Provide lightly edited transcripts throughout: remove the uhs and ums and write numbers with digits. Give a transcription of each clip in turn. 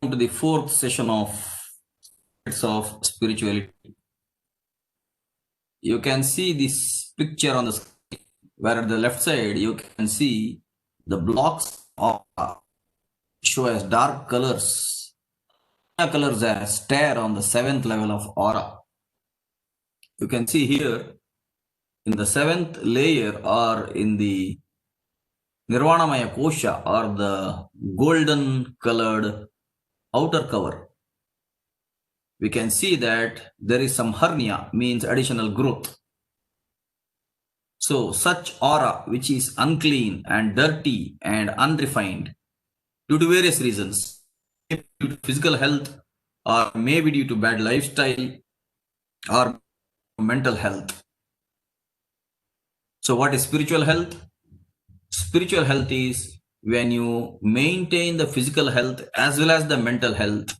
to the fourth session of spirituality. You can see this picture on the screen, where at the left side you can see the blocks of show as dark colors. Colors as stare on the 7th level of aura. You can see here in the 7th layer, or in the Nirvanamaya Kosha, or the golden colored outer cover, we can see that there is some hernia, means additional growth. So such aura which is unclean and dirty and unrefined due to various reasons, maybe due to physical health, or maybe due to bad lifestyle, or mental health. So what is spiritual health? Spiritual health is when you maintain the physical health as well as the mental health.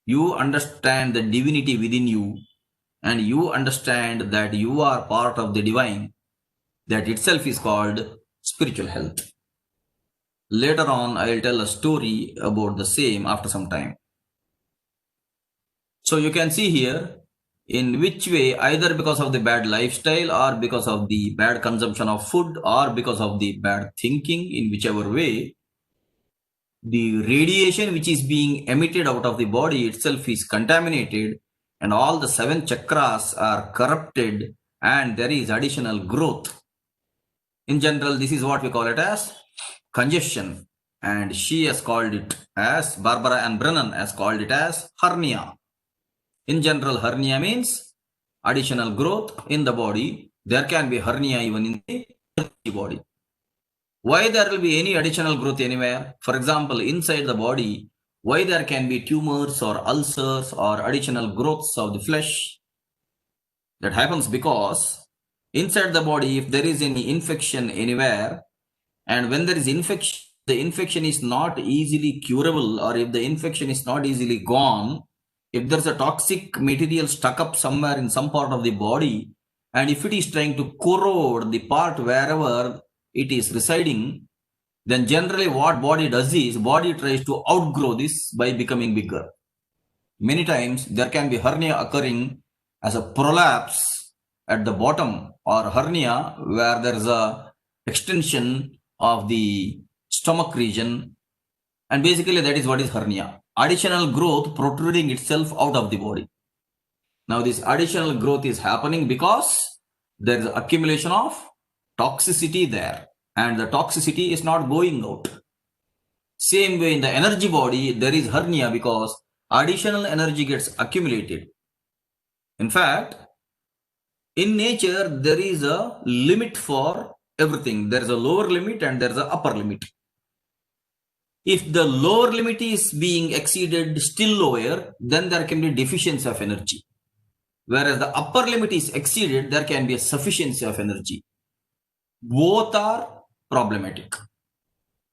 You understand the divinity within you, and you understand that you are part of the divine. That itself is called spiritual health. Later on, I will tell a story about the same after some time. So you can see here in which way, either because of the bad lifestyle, or because of the bad consumption of food, or because of the bad thinking, in whichever way, the radiation which is being emitted out of the body itself is contaminated, and all the 7 chakras are corrupted, and there is additional growth. In general, this is what we call it as congestion, and she has called it as, Barbara and Brennan has called it as hernia. In general, hernia means additional growth in the body. There can be hernia even in the body. Why there will be any additional growth anywhere? For example, inside the body, why there can be tumors or ulcers or additional growths of the flesh? That happens because inside the body, if there is any infection anywhere, and when there is infection, the infection is not easily curable, or if the infection is not easily gone, if there's a toxic material stuck up somewhere in some part of the body, and if it is trying to corrode the part wherever it is residing, then generally what body does is, body tries to outgrow this by becoming bigger. Many times there can be hernia occurring as a prolapse at the bottom, or hernia where there is a extension of the stomach region, and basically that is what is hernia. Additional growth protruding itself out of the body. Now this additional growth is happening because there is accumulation of toxicity there, and the toxicity is not going out. Same way in the energy body, there is hernia because additional energy gets accumulated. In fact, in nature, there is a limit for everything. There is a lower limit and there is an upper limit. If the lower limit is being exceeded still lower, then there can be deficiency of energy. Whereas the upper limit is exceeded, there can be a sufficiency of energy. Both are problematic.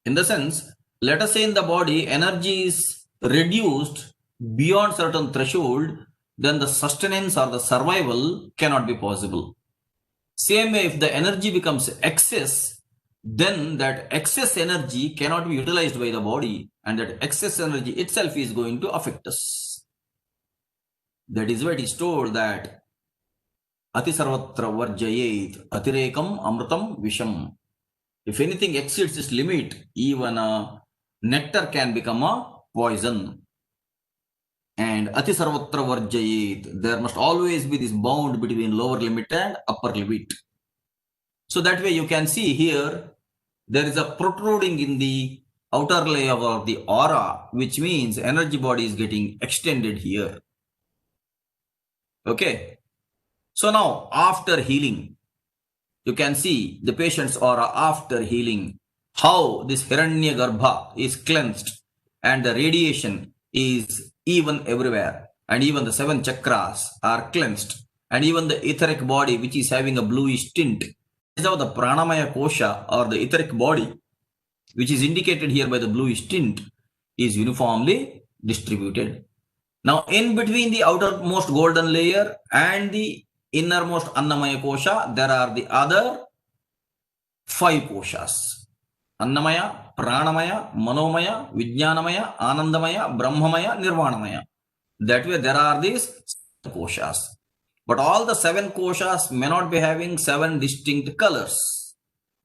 In the sense, let us say in the body, energy is reduced beyond certain threshold, then the sustenance or the survival cannot be possible. Same way, if the energy becomes excess, then that excess energy cannot be utilized by the body, and that excess energy itself is going to affect us. That is why it is told that Ati sarvatra varjayet atirekam amrutam visham. If anything exceeds this limit, even a nectar can become a poison. And Ati sarvatra varjayet, there must always be this bound between lower limit and upper limit. So that way you can see here, there is a protruding in the outer layer of the aura, which means energy body is getting extended here. Okay. So now after healing, you can see the patient's aura after healing, how this Hiranya Garbha is cleansed, and the radiation is even everywhere, and even the 7 chakras are cleansed, and even the etheric body, which is having a bluish tint, is how the Pranamaya Kosha, or the etheric body, which is indicated here by the bluish tint, is uniformly distributed. Now in between the outermost golden layer and the innermost Annamaya Kosha, there are the other 5 koshas. Annamaya, Pranamaya, Manomaya, Vijnanamaya, Anandamaya, Brahmamaya, Nirvanamaya. That way there are these 7 koshas. But all the 7 koshas may not be having 7 distinct colors.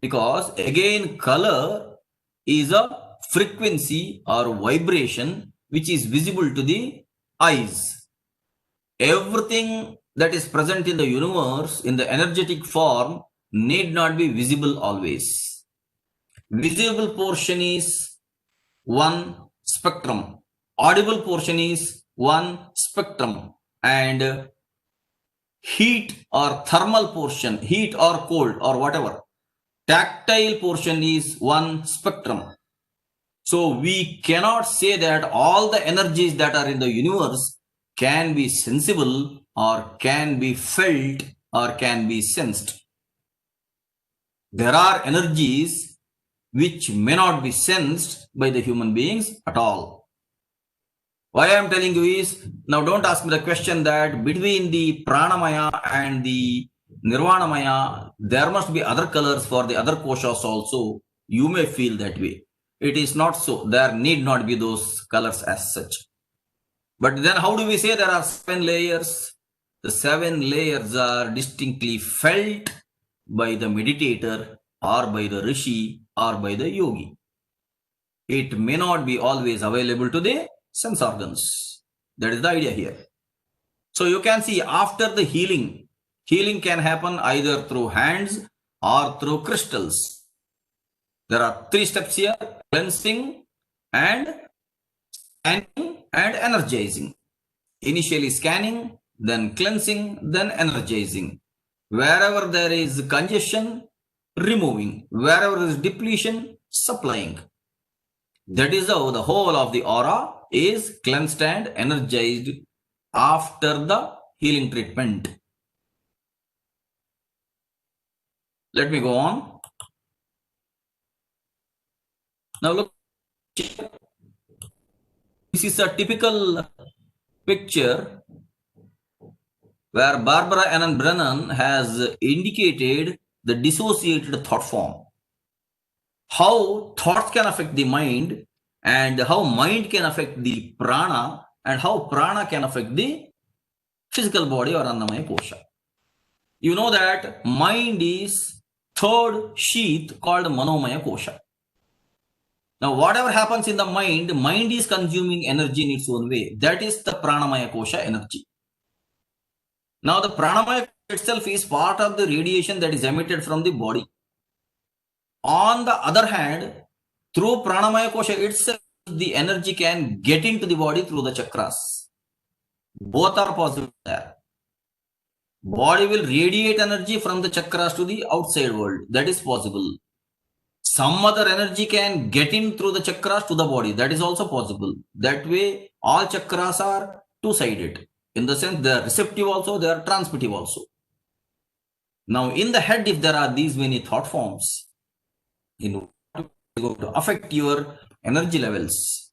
Because again, color is a frequency or vibration which is visible to the eyes. Everything that is present in the universe in the energetic form need not be visible always. Visible portion is one spectrum. Audible portion is one spectrum. And heat or thermal portion, heat or cold or whatever, tactile portion is one spectrum. So we cannot say that all the energies that are in the universe can be sensible or can be felt or can be sensed. There are energies which may not be sensed by the human beings at all. Why I am telling you is, now don't ask me the question that between the Pranamaya and the Nirvanamaya, there must be other colors for the other koshas also. You may feel that way. It is not so. There need not be those colors as such. But then how do we say there are 7 layers? The 7 layers are distinctly felt by the meditator or by the rishi or by the yogi. It may not be always available to the sense organs. That is the idea here. So you can see after the healing can happen either through hands or through crystals. There are 3 steps here: cleansing and scanning and energizing. Initially scanning, then cleansing, then energizing. Wherever there is congestion, removing. Wherever there is depletion, supplying. That is how the whole of the aura is cleansed and energized after the healing treatment. Let me go on. Now look, this is a typical picture where Barbara Ann Brennan has indicated the dissociated thought form. How thoughts can affect the mind and how mind can affect the prana and how prana can affect the physical body or Annamaya kosha. You know that mind is third sheath called Manomaya kosha. Now whatever happens in the mind is consuming energy in its own way. That is the Pranamaya kosha energy. Now the Pranamaya itself is part of the radiation that is emitted from the body. On the other hand, through Pranamaya kosha itself, the energy can get into the body through the chakras. Both are possible there. Body will radiate energy from the chakras to the outside world. That is possible. Some other energy can get in through the chakras to the body. That is also possible. That way, all chakras are two-sided. In the sense, they are receptive also, they are transmittive also. Now, in the head, if there are these many thought forms, in going to affect your energy levels.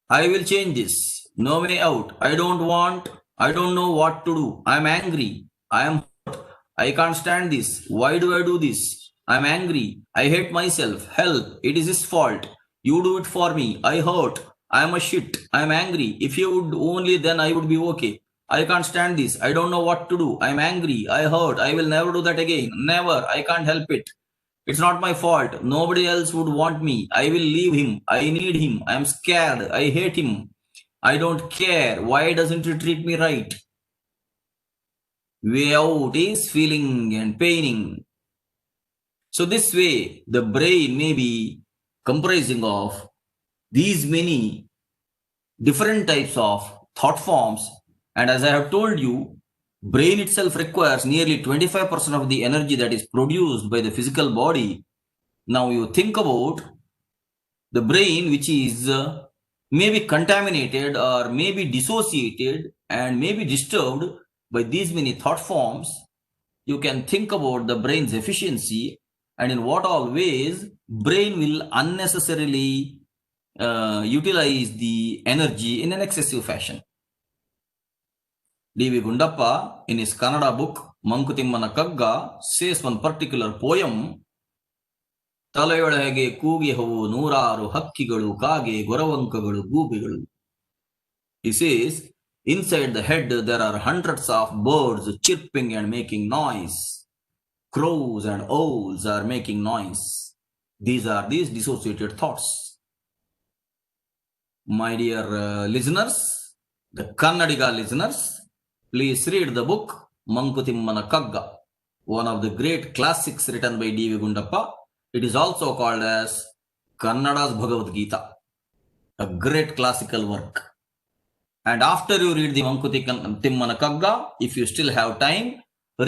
I will change this. No way out. I don't want. I don't know what to do. I am angry. I am hurt. I can't stand this. Why do I do this? I am angry. I hate myself. Help. It is his fault. You do it for me. I hurt. I am a shit. I am angry. If you would only, then I would be okay. I can't stand this. I don't know what to do. I am angry. I hurt. I will never do that again. Never. I can't help it. It's not my fault. Nobody else would want me. I will leave him. I need him. I am scared. I hate him. I don't care. Why doesn't he treat me right? Way out is feeling and paining. So this way, the brain may be comprising of these many different types of thought forms. And as I have told you, brain itself requires nearly 25% of the energy that is produced by the physical body. Now you think about the brain, which is maybe contaminated or maybe dissociated and maybe disturbed by these many thought forms. You can think about the brain's efficiency and in what all ways brain will unnecessarily utilize the energy in an excessive fashion. D.V. Gundappa, in his Kannada book, Mankutimmana Kagga, says one particular poem ತಲೆಯೊಳಗೆ ಕೂಗಿಹವು ನೂರಾರು ಹಕ್ಕಿಗಳು, ಕಾಗೆ, ಗೊರವಂಕಗಳು, ಗೂಬೆಗಳು. He says, inside the head there are hundreds of birds chirping and making noise. Crows and owls are making noise. These are these dissociated thoughts. My dear listeners, the Kannadiga listeners, please read the book Mankutimmana Kagga, one of the great classics written by D.V. Gundappa. It is also called as Kannada's Bhagavad Gita, a great classical work. And after you read the Mankutimmana Kagga, if you still have time,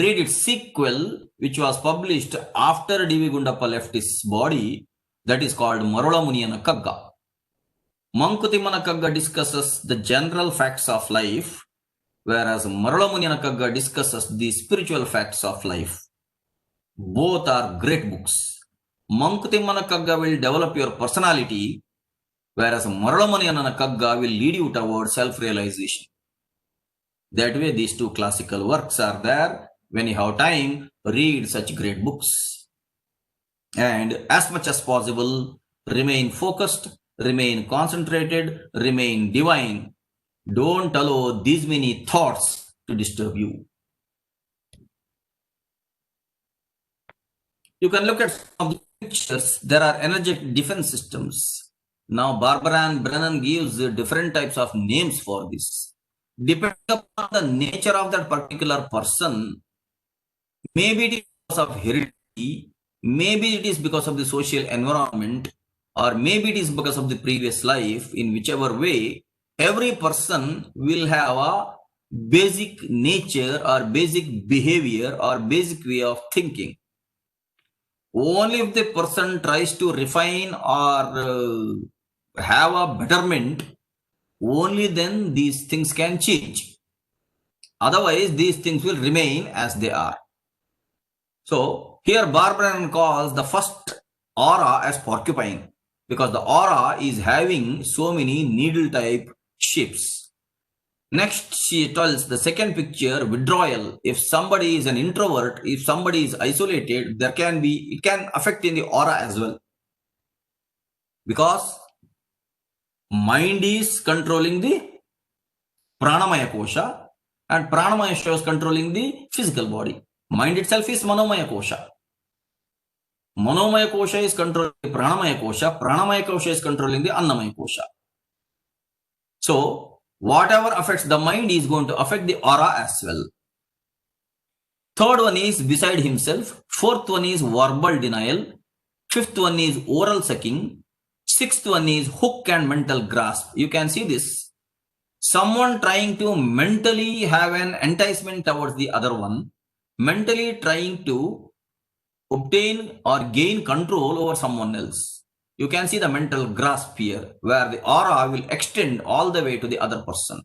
read its sequel, which was published after D.V. Gundappa left his body, that is called Marulamuniyana Kagga. Mankutimmana Kagga discusses the general facts of life, whereas Marulamuniyana Kagga discusses the spiritual facts of life. Both are great books. Mankutimmana Kagga will develop your personality, whereas Marulamuniyana Kagga will lead you towards self-realization. That way, these two classical works are there. When you have time, read such great books. And as much as possible, remain focused, remain concentrated, remain divine. Don't allow these many thoughts to disturb you. You can look at some of the pictures. There are energetic defense systems. Now, Barbara Ann Brennan gives different types of names for this. Depending upon the nature of that particular person, maybe it is because of heredity, maybe it is because of the social environment, or maybe it is because of the previous life. In whichever way, every person will have a basic nature or basic behavior or basic way of thinking. Only if the person tries to refine or have a betterment, only then these things can change. Otherwise, these things will remain as they are. So, here Barbara calls the first aura as porcupine, because the aura is having so many needle type shapes. Next, she tells the second picture, withdrawal. If somebody is an introvert, if somebody is isolated, it can affect in the aura as well. Because mind is controlling the pranamaya kosha, and pranamaya kosha is controlling the physical body. Mind itself is manomaya kosha. Manomaya kosha is controlling the pranamaya kosha. Pranamaya kosha is controlling the annamaya kosha. So, whatever affects the mind is going to affect the aura as well. Third one is beside himself. Fourth one is verbal denial. Fifth one is oral sucking. Sixth one is hook and mental grasp. You can see this. Someone trying to mentally have an enticement towards the other one, mentally trying to obtain or gain control over someone else. You can see the mental grasp here, where the aura will extend all the way to the other person.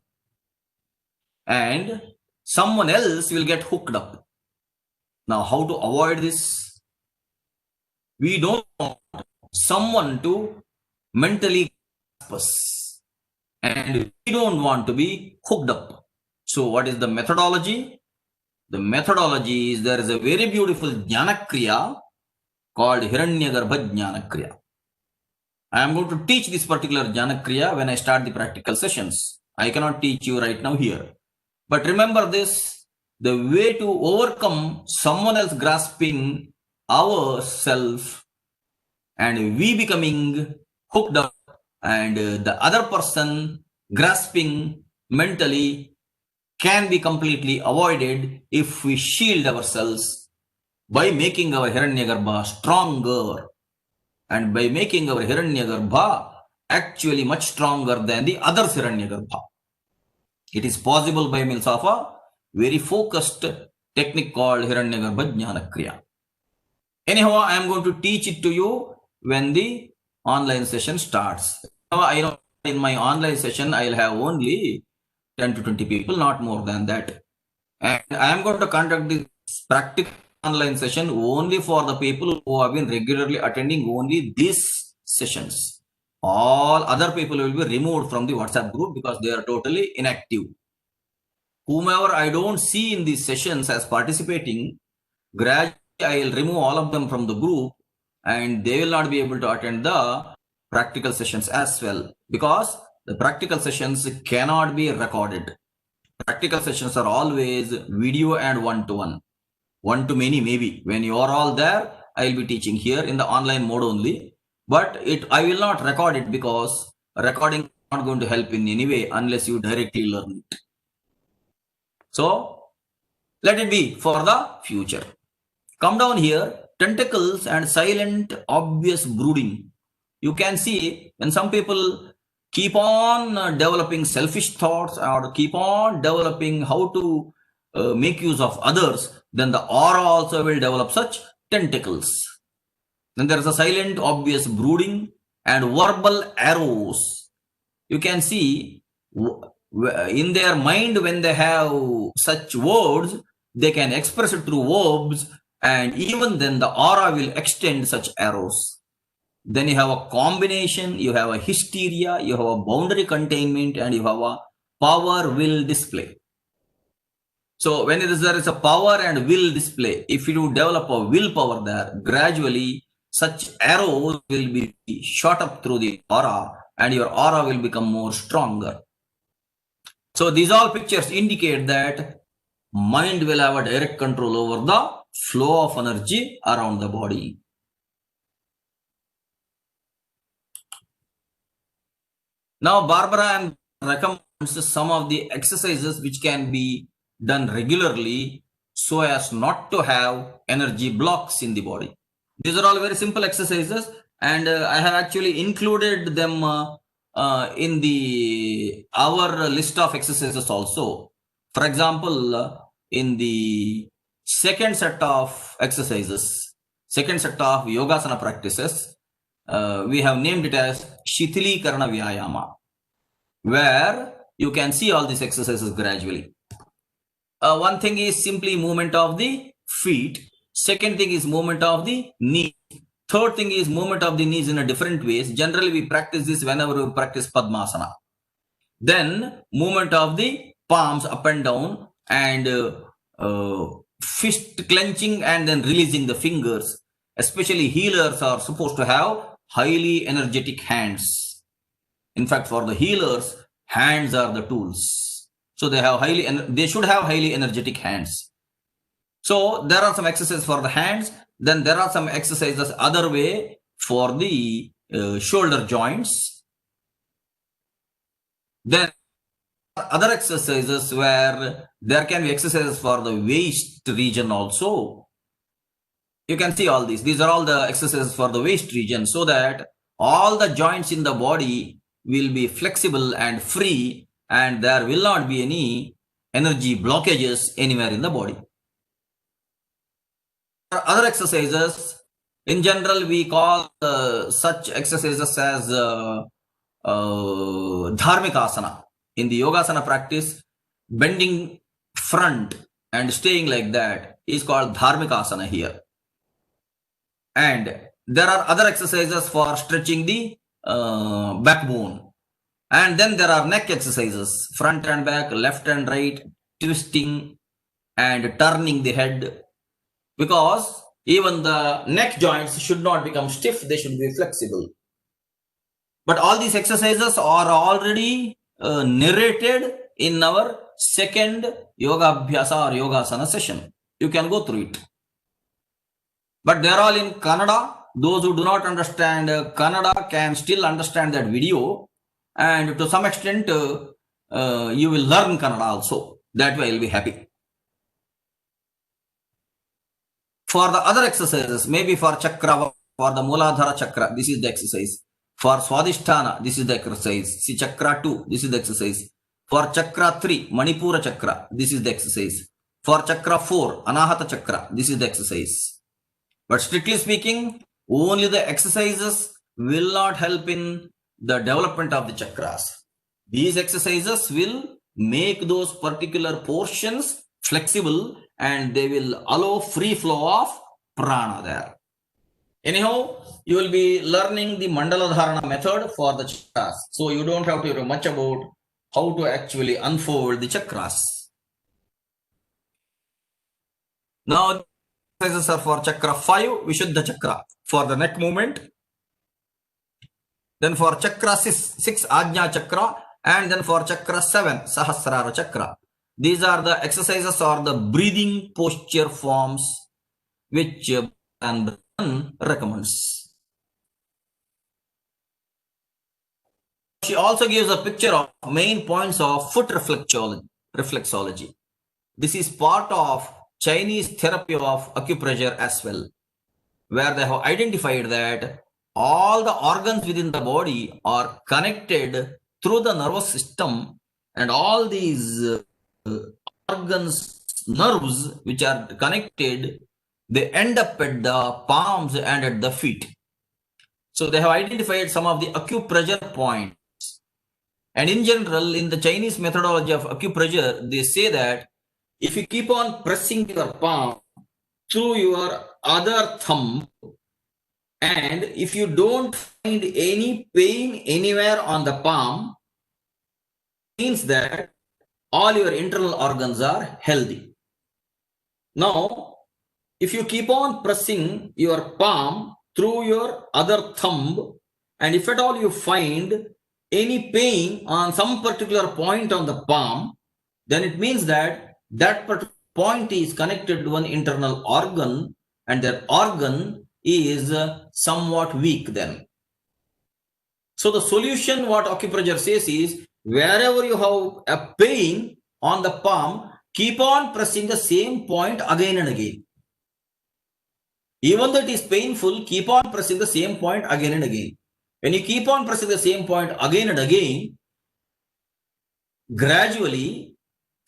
And someone else will get hooked up. Now, how to avoid this? We don't want someone to mentally grasp us. And we don't want to be hooked up. So, what is the methodology? The methodology is there is a very beautiful Jnanakriya called Hiranyagarbha Jnanakriya. I am going to teach this particular Jnanakriya when I start the practical sessions. I cannot teach you right now here. But remember this, the way to overcome someone else grasping ourself and we becoming hooked up and the other person grasping mentally can be completely avoided if we shield ourselves by making our Hiranyagarbha stronger, and by making our Hiranyagarbha actually much stronger than the other Hiranyagarbha. It is possible by means of a very focused technique called Hiranyagarbha Jnanakriya. Anyhow, I am going to teach it to you when the online session starts. I know in my online session I will have only 10 to 20 people, not more than that. And I am going to conduct this practical online session only for the people who have been regularly attending only these sessions. All other people will be removed from the WhatsApp group because they are totally inactive. Whomever I don't see in these sessions as participating, gradually I will remove all of them from the group and they will not be able to attend the practical sessions as well, because the practical sessions cannot be recorded. Practical sessions are always video and one-to-one, one-to-many maybe. When you are all there, I will be teaching here in the online mode only, but I will not record it, because recording is not going to help in any way unless you directly learn it. So let it be for the future. Come down here, tentacles and silent obvious brooding. You can see when some people keep on developing selfish thoughts or keep on developing how to make use of others, then the aura also will develop such tentacles. Then there is a silent obvious brooding and verbal arrows. You can see in their mind, when they have such words, they can express it through verbs, and even then the aura will extend such arrows. Then you have a combination, you have a hysteria, you have a boundary containment, and you have a power will display. So when there is a power and will display, if you develop a willpower there, gradually such arrows will be shot up through the aura, and your aura will become more stronger. So these all pictures indicate that mind will have a direct control over the flow of energy around the body. Now Barbara recommends some of the exercises which can be done regularly so as not to have energy blocks in the body. These are all very simple exercises, and I have actually included them in our list of exercises also. For example, in the second set of exercises, second set of yogasana practices, we have named it as Shithilikarana Vyayama, where you can see all these exercises gradually. One thing is simply movement of the feet. Second thing is movement of the knees. Third thing is movement of the knees in a different ways. Generally, we practice this whenever we practice Padmasana. Then movement of the palms up and down, and fist clenching and then releasing the fingers. Especially healers are supposed to have highly energetic hands. In fact, for the healers, hands are the tools. So they should have highly energetic hands. So there are some exercises for the hands. Then there are some exercises other way for the shoulder joints. Then other exercises where there can be exercises for the waist region also. You can see all these. These are all the exercises for the waist region, so that all the joints in the body will be flexible and free, and there will not be any energy blockages anywhere in the body. Other exercises, in general, we call such exercises as dharmikasana. In the yogasana practice, bending front and staying like that is called dharmikasana here. And there are other exercises for stretching the backbone. And then there are neck exercises, front and back, left and right, twisting and turning the head, because even the neck joints should not become stiff, they should be flexible. But all these exercises are already narrated in our second yoga abhyasa or yogasana session. You can go through it. But they are all in Kannada. Those who do not understand Kannada can still understand that video, and to some extent you will learn Kannada also. That way you will be happy. For the other exercises, maybe for chakra, for the Muladhara chakra, this is the exercise. For Swadhisthana, this is the exercise. See, chakra 2, this is the exercise. For chakra 3, Manipura chakra, this is the exercise. For chakra 4, Anahata chakra, this is the exercise. But strictly speaking, only the exercises will not help in the development of the chakras. These exercises will make those particular portions flexible, and they will allow free flow of prana there. Anyhow, you will be learning the Mandala Dharana method for the chakras. So you don't have to know much about how to actually unfold the chakras. Now, exercises are for chakra 5, Vishuddha chakra, for the neck movement. Then for chakra 6, Ajna chakra, and then for chakra 7, Sahasrara chakra. These are the exercises or the breathing posture forms which and recommends. She also gives a picture of main points of foot reflexology. This is part of Chinese therapy of acupressure as well, where they have identified that all the organs within the body are connected through the nervous system, and all these organs, nerves which are connected, they end up at the palms and at the feet. So they have identified some of the acupressure points. And in general, in the Chinese methodology of acupressure, they say that if you keep on pressing your palm through your other thumb, and if you don't find any pain anywhere on the palm, means that all your internal organs are healthy. Now, if you keep on pressing your palm through your other thumb, and if at all you find any pain on some particular point on the palm, then it means that that particular point is connected to an internal organ, and that organ is somewhat weak then. So the solution, what acupressure says is, wherever you have a pain on the palm, keep on pressing the same point again and again. Even though it is painful, keep on pressing the same point again and again. When you keep on pressing the same point again and again, gradually,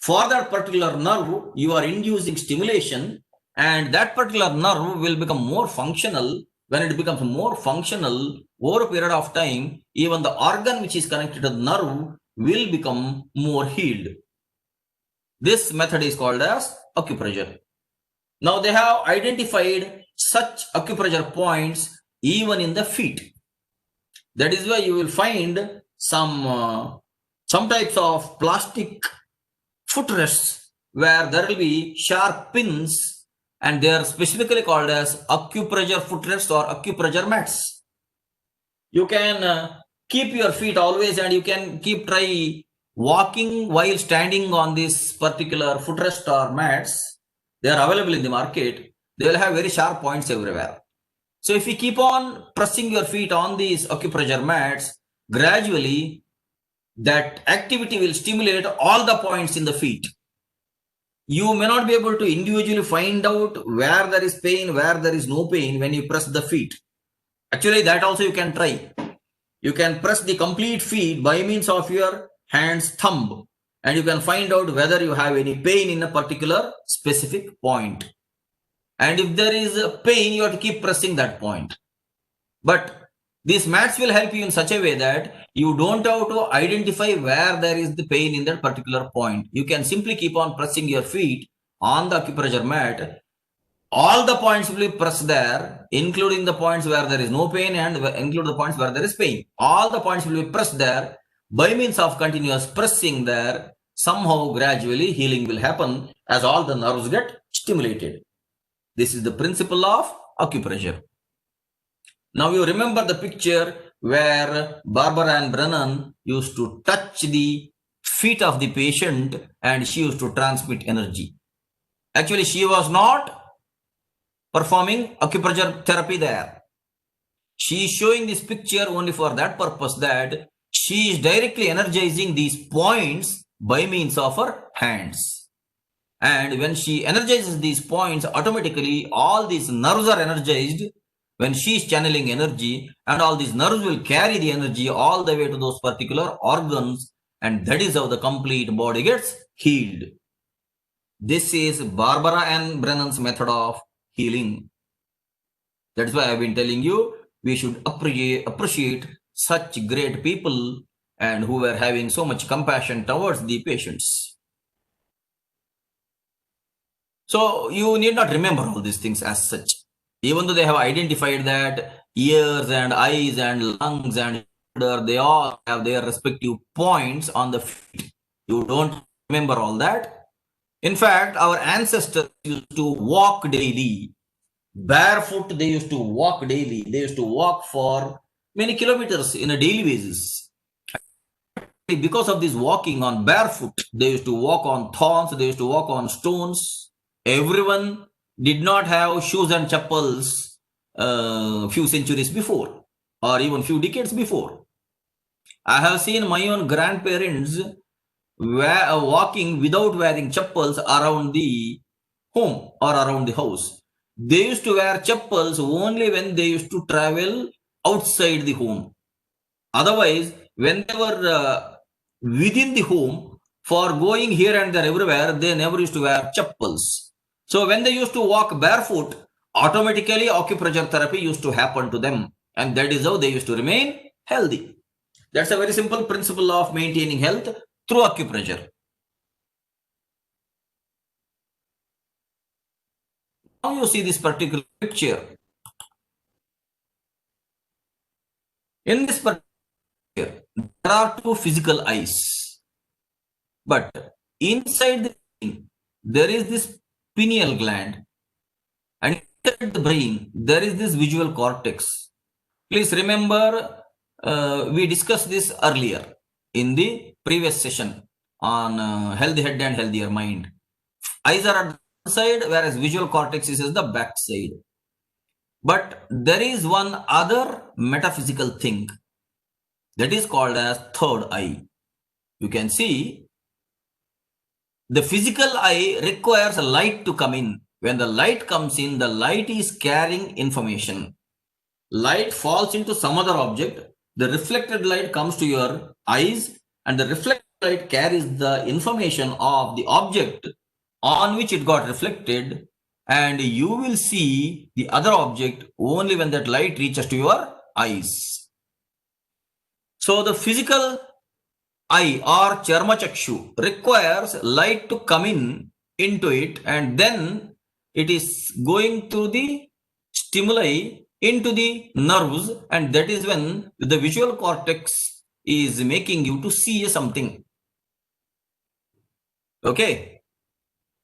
for that particular nerve, you are inducing stimulation, and that particular nerve will become more functional. When it becomes more functional over a period of time, even the organ which is connected to the nerve will become more healed. This method is called as acupressure. Now they have identified such acupressure points even in the feet. That is why you will find some types of plastic footrests where there will be sharp pins, and they are specifically called as acupressure footrests or acupressure mats. You can keep your feet always, and you can try walking while standing on this particular footrest or mats. They are available in the market. They will have very sharp points everywhere. So if you keep on pressing your feet on these acupressure mats, gradually that activity will stimulate all the points in the feet. You may not be able to individually find out where there is pain, where there is no pain when you press the feet. Actually, that also you can try. You can press the complete feet by means of your hand's thumb, and you can find out whether you have any pain in a particular specific point. And if there is a pain, you have to keep pressing that point. But these mats will help you in such a way that you don't have to identify where there is the pain in that particular point. You can simply keep on pressing your feet on the acupressure mat. All the points will be pressed there, including the points where there is no pain and include the points where there is pain. All the points will be pressed there. By means of continuous pressing there, somehow gradually healing will happen as all the nerves get stimulated. This is the principle of acupressure. Now you remember the picture where Barbara Ann Brennan used to touch the feet of the patient and she used to transmit energy. Actually, she was not performing acupressure therapy there. She is showing this picture only for that purpose, that she is directly energizing these points by means of her hands. And when she energizes these points, automatically all these nerves are energized when she is channeling energy, and all these nerves will carry the energy all the way to those particular organs, and that is how the complete body gets healed. This is Barbara Ann Brennan's method of healing. That's why I've been telling you, we should appreciate such great people and who were having so much compassion towards the patients. So you need not remember all these things as such. Even though they have identified that ears and eyes and lungs and shoulder, they all have their respective points on the feet. You don't remember all that. In fact, our ancestors used to walk daily Barefoot, they used to walk daily. They used to walk for many kilometers in a daily basis. Because of this walking on barefoot, they used to walk on thorns, they used to walk on stones. Everyone did not have shoes and chappals few centuries before or even few decades before. I have seen my own grandparents walking without wearing chappals around the home or around the house. They used to wear chappals only when they used to travel outside the home. Otherwise, when they were within the home, for going here and there everywhere, they never used to wear chappals. So when they used to walk barefoot, automatically acupressure therapy used to happen to them. And that is how they used to remain healthy. That's a very simple principle of maintaining health through acupressure. Now you see this particular picture. In this particular picture, there are two physical eyes. But inside the brain, there is this pineal gland. And inside the brain, there is this visual cortex. Please remember, we discussed this earlier in the previous session on healthy head and healthier mind. Eyes are at the side, whereas visual cortex is at the back side. But there is one other metaphysical thing that is called as third eye. You can see the physical eye requires light to come in. When the light comes in, the light is carrying information. Light falls into some other object. The reflected light comes to your eyes, and the reflected light carries the information of the object on which it got reflected, and you will see the other object only when that light reaches to your eyes. So the physical eye or charmachakshu requires light to come in into it, and then it is going through the stimuli into the nerves, and that is when the visual cortex is making you to see something. Okay.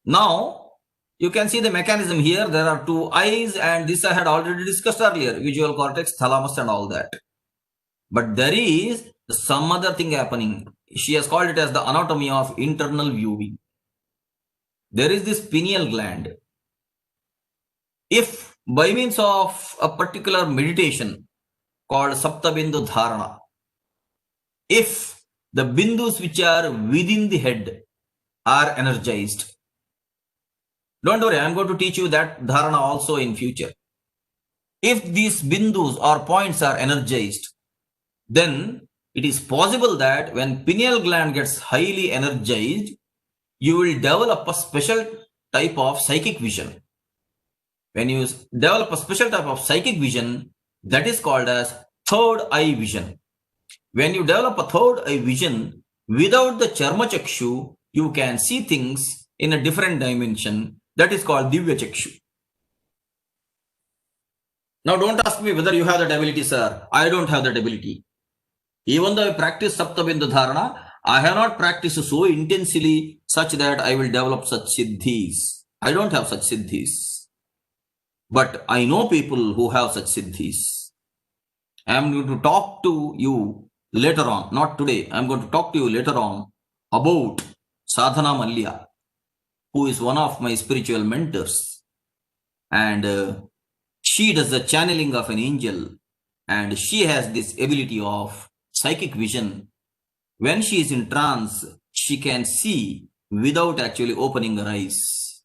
Now you can see the mechanism here. There are two eyes, and this I had already discussed earlier, visual cortex, thalamus and all that. But there is some other thing happening. She has called it as the anatomy of internal viewing. There is this pineal gland. If by means of a particular meditation called Saptabindu Dharana, if the bindus which are within the head are energized, don't worry, I am going to teach you that dharana also in future. If these bindus or points are energized, then it is possible that when pineal gland gets highly energized, you will develop a special type of psychic vision. When you develop a special type of psychic vision, that is called as third eye vision. When you develop a third eye vision, without the charma chakshu, you can see things in a different dimension. That is called divya chakshu. Now don't ask me whether you have that ability, sir. I don't have that ability. Even though I practice Saptabindu Dharana, I have not practiced so intensely such that I will develop such siddhis. I don't have such siddhis. But I know people who have such siddhis. I am going to talk to you later on, not today. I am going to talk to you later on about Sadhana Malya, who is one of my spiritual mentors. And she does the channeling of an angel, and she has this ability of psychic vision. When she is in trance, she can see without actually opening her eyes.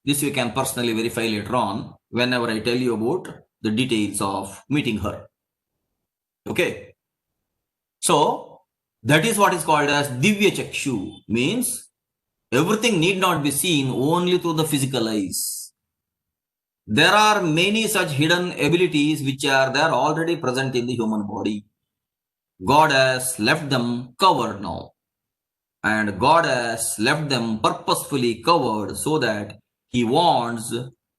This we can personally verify later on whenever I tell you about the details of meeting her. Okay. So that is what is called as Divya Chakshu, means everything need not be seen only through the physical eyes. There are many such hidden abilities which are there already present in the human body. God has left them covered now. And God has left them purposefully covered so that He wants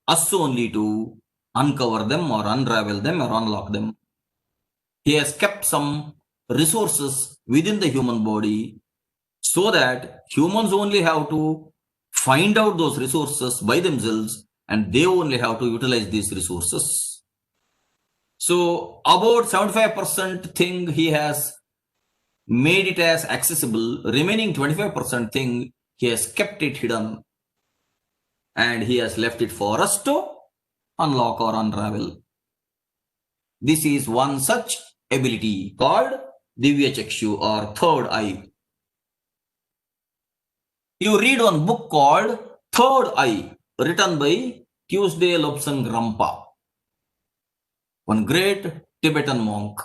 us only to uncover them or unravel them or unlock them. He has kept some resources within the human body so that humans only have to find out those resources by themselves and they only have to utilize these resources. So about 75% thing he has made it as accessible, remaining 25% thing he has kept it hidden, and he has left it for us to unlock or unravel. This is one such ability called Divya Chakshu or third eye. You read one book called Third Eye, written by Tuesday Lobsang Rampa, one great Tibetan monk.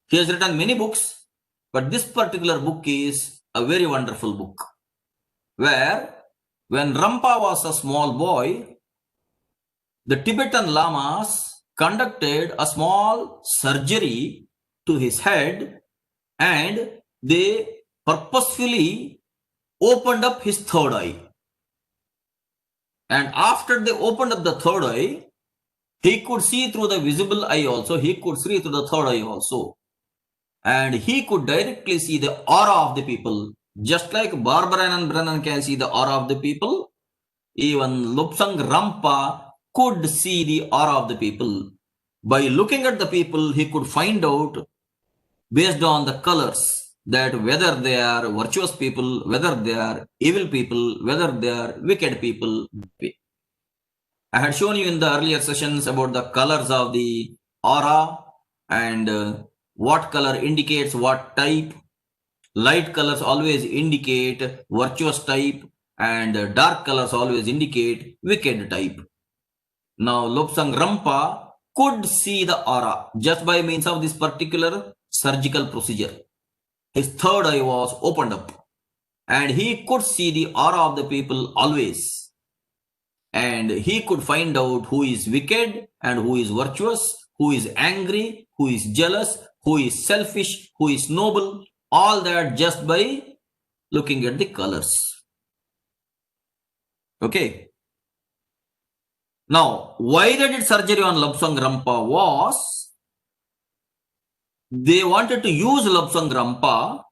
He has written many books, but this particular book is a very wonderful book, where when Rampa was a small boy, the Tibetan lamas conducted a small surgery to his head, and they purposefully opened up his third eye. And after they opened up the third eye, he could see through the visible eye also, he could see through the third eye also. And he could directly see the aura of the people. Just like Barbara and Brennan can see the aura of the people, even Lobsang Rampa could see the aura of the people. By looking at the people, he could find out, based on the colors, that whether they are virtuous people, whether they are evil people, whether they are wicked people. I had shown you in the earlier sessions about the colors of the aura and what color indicates what type. Light colors always indicate virtuous type, and dark colors always indicate wicked type. Now, Lobsang Rampa could see the aura just by means of this particular surgical procedure. His third eye was opened up, and he could see the aura of the people always. And he could find out who is wicked and who is virtuous, who is angry, who is jealous, who is selfish, who is noble, all that just by looking at the colors. Okay. Now, why they did surgery on Lobsang Rampa was, they wanted to use Lobsang Rampa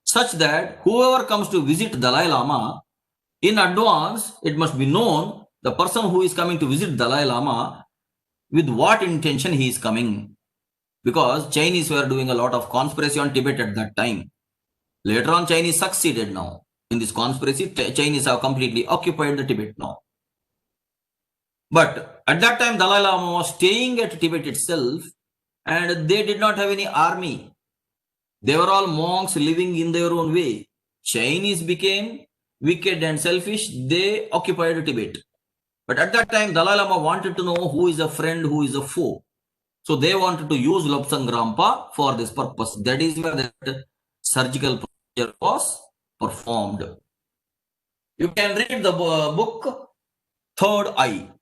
such that whoever comes to visit Dalai Lama, in advance, it must be known the person who is coming to visit Dalai Lama, with what intention he is coming. Because Chinese were doing a lot of conspiracy on Tibet at that time. Later on, Chinese succeeded now. In this conspiracy, Chinese have completely occupied the Tibet now. But at that time, Dalai Lama was staying at Tibet itself, and they did not have any army. They were all monks living in their own way. Chinese became wicked and selfish. They occupied Tibet. But at that time, Dalai Lama wanted to know who is a friend, who is a foe. So they wanted to use Lobsang Rampa for this purpose. That is where that surgical procedure was performed. You can read the book Third Eye.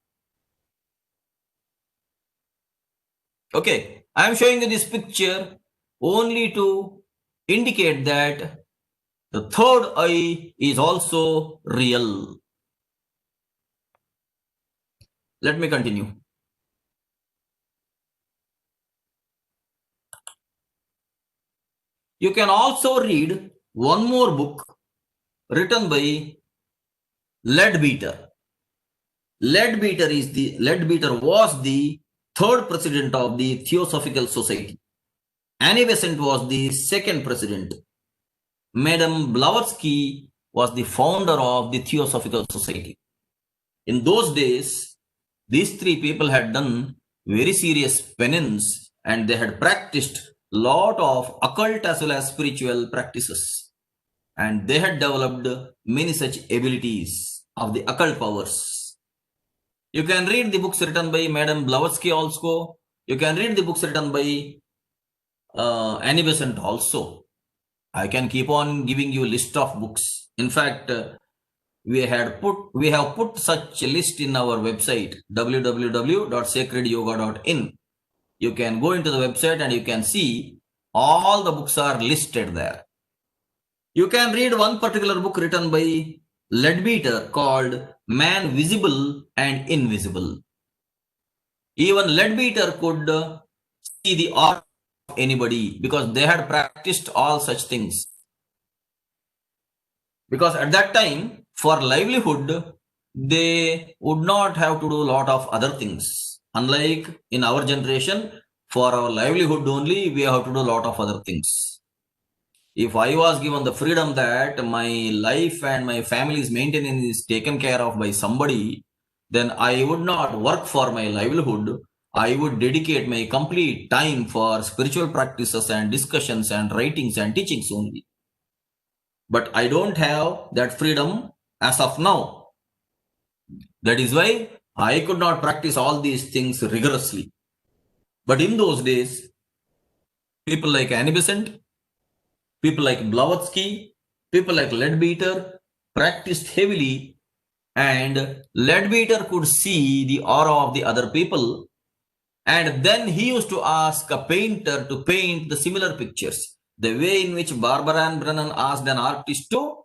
Okay, I am showing you this picture only to indicate that the third eye is also real. Let me continue. You can also read one more book written by Leadbeater. Leadbeater was the third president of the Theosophical Society. Annie Besant was the second president. Madame Blavatsky was the founder of the Theosophical Society. In those days, these three people had done very serious penance, and they had practiced a lot of occult as well as spiritual practices. And they had developed many such abilities of the occult powers. You can read the books written by Madame Blavatsky also. You can read the books written by Annie Besant also. I can keep on giving you a list of books. In fact, we have put such a list in our website, www.sacredyoga.in. You can go into the website and you can see all the books are listed there. You can read one particular book written by Leadbeater called Man Visible and Invisible. Even Leadbeater could see the aura of anybody because they had practiced all such things. Because at that time, for livelihood, they would not have to do a lot of other things. Unlike in our generation, for our livelihood only, we have to do a lot of other things. If I was given the freedom that my life and my family's maintenance is taken care of by somebody, then I would not work for my livelihood. I would dedicate my complete time for spiritual practices and discussions and writings and teachings only. But I don't have that freedom as of now. That is why I could not practice all these things rigorously. But in those days, people like Annie Besant, people like Blavatsky, people like Leadbeater practiced heavily, and Leadbeater could see the aura of the other people, and then he used to ask a painter to paint the similar pictures. The way in which Barbara and Brennan asked an artist to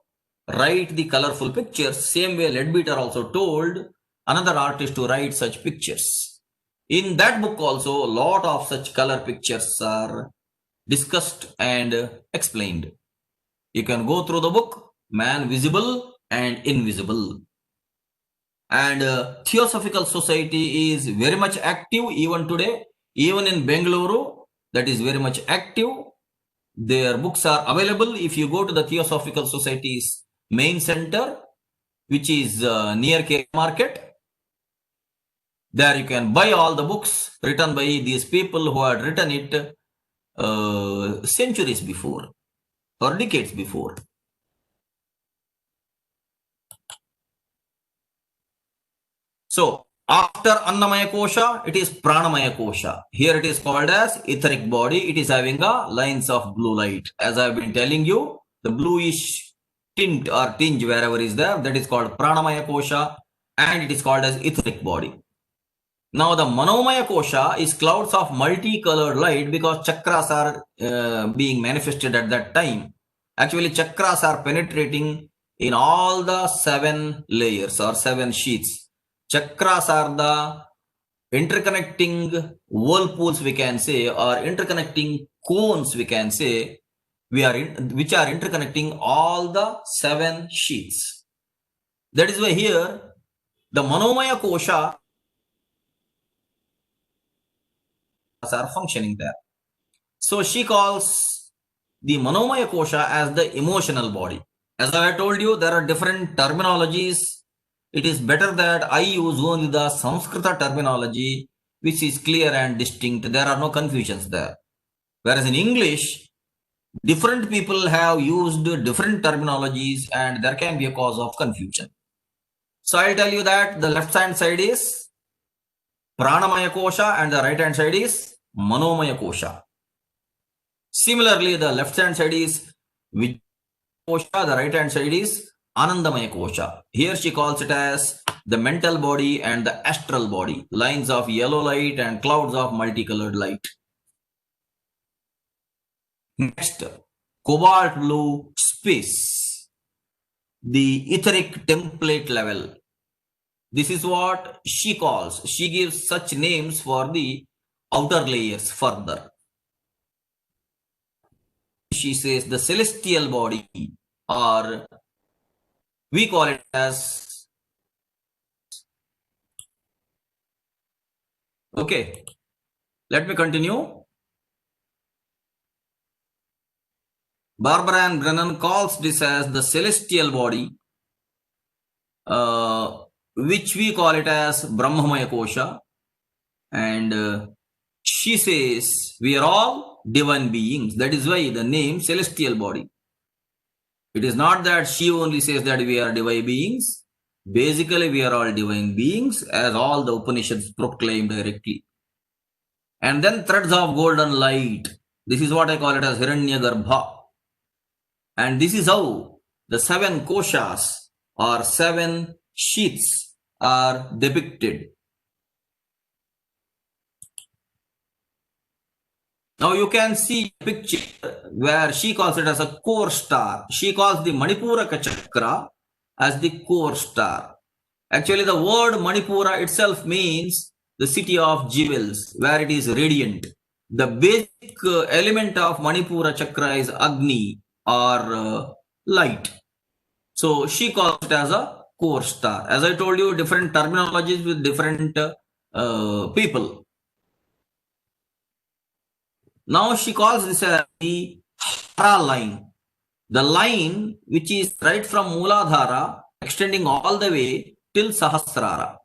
write the colorful pictures, same way Leadbeater also told another artist to write such pictures. In that book also, a lot of such color pictures are discussed and explained. You can go through the book, Man Visible and Invisible. And Theosophical Society is very much active even today. Even in Bengaluru, that is very much active. Their books are available if you go to the Theosophical Society's main center, which is near K Market. There you can buy all the books written by these people who had written it centuries before or decades before. So after Annamaya Kosha, it is Pranamaya Kosha. Here it is called as etheric body. It is having a lines of blue light. As I have been telling you, the bluish tint or tinge wherever is there, that is called Pranamaya Kosha, and it is called as etheric body. Now the Manomaya Kosha is clouds of multicolored light because chakras are being manifested at that time. Actually, chakras are penetrating in all the 7 layers or 7 sheets. Chakras are the interconnecting whirlpools, we can say, or interconnecting cones, we can say, which are interconnecting all the 7 sheets. That is why here the Manomaya Kosha are functioning there. So she calls the Manomaya Kosha as the emotional body. As I told you, there are different terminologies. It is better that I use only the Sanskrita terminology, which is clear and distinct. There are no confusions there. Whereas in English, different people have used different terminologies and there can be a cause of confusion. So I'll tell you that the left hand side is Pranamaya Kosha and the right hand side is Manomaya Kosha. Similarly, the left hand side is Vijnana Kosha, the right hand side is Anandamaya Kosha. Here she calls it as the mental body and the astral body, lines of yellow light and clouds of multicolored light. Next, cobalt blue space, the etheric template level. This is what she calls. She gives such names for the outer layers further. She says the celestial body, or we call it as, okay, let me continue. Barbara and Brennan calls this as the celestial body, which we call it as Brahmamaya Kosha, and she says we are all divine beings. That is why the name celestial body. It is not that she only says that we are divine beings. Basically, we are all divine beings, as all the Upanishads proclaim directly. And then threads of golden light. This is what I call it as Hiranyagarbha. And this is how the 7 koshas or 7 sheets are depicted. Now you can see a picture where she calls it as a core star. She calls the Manipuraka chakra as the core star. Actually, the word Manipura itself means the city of jewels, where it is radiant. The basic element of Manipura chakra is Agni or light. So she calls it as a core star. As I told you, different terminologies with different people. Now she calls this as the Hara line. The line which is right from Mooladhara extending all the way till Sahasrara.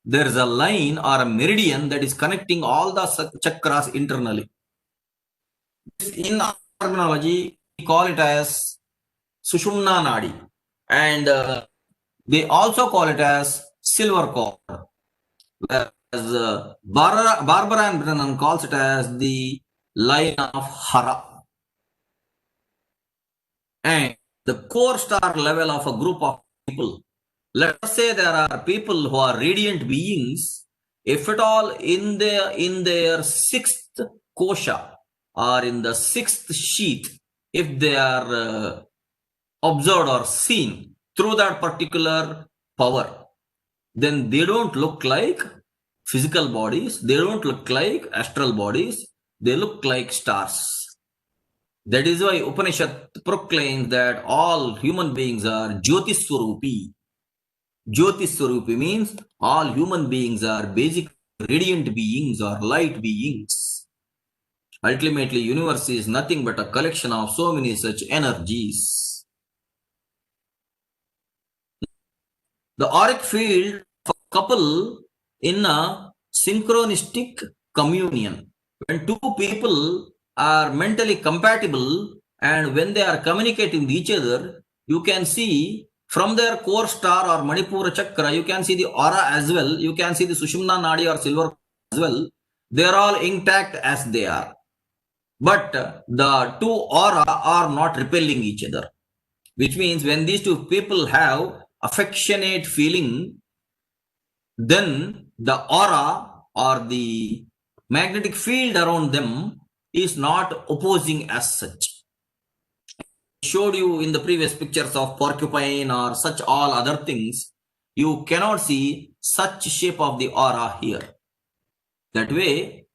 There is a line or a meridian that is connecting all the chakras internally. In our terminology, we call it as Sushumna Nadi. And they also call it as silver cord. Whereas Barbara and Brennan calls it as the line of Hara. And the core star level of a group of people. Let us say there are people who are radiant beings. If at all in their sixth kosha or in the sixth sheath, if they are observed or seen through that particular power, then they don't look like physical bodies, they don't look like astral bodies, they look like stars. That is why Upanishad proclaims that all human beings are Jyotiswarupi. Jyotiswarupi means all human beings are basic radiant beings or light beings. Ultimately, universe is nothing but a collection of so many such energies. The auric field of a couple in a synchronistic communion. When two people are mentally compatible and when they are communicating with each other, you can see from their core star or Manipura chakra, you can see the aura as well. You can see the Sushumna Nadi or silver as well. They are all intact as they are. But the two aura are not repelling each other. Which means when these two people have affectionate feeling, then the aura or the magnetic field around them is not opposing as such. I showed you in the previous pictures of porcupine or such all other things, you cannot see such shape of the aura here. That way,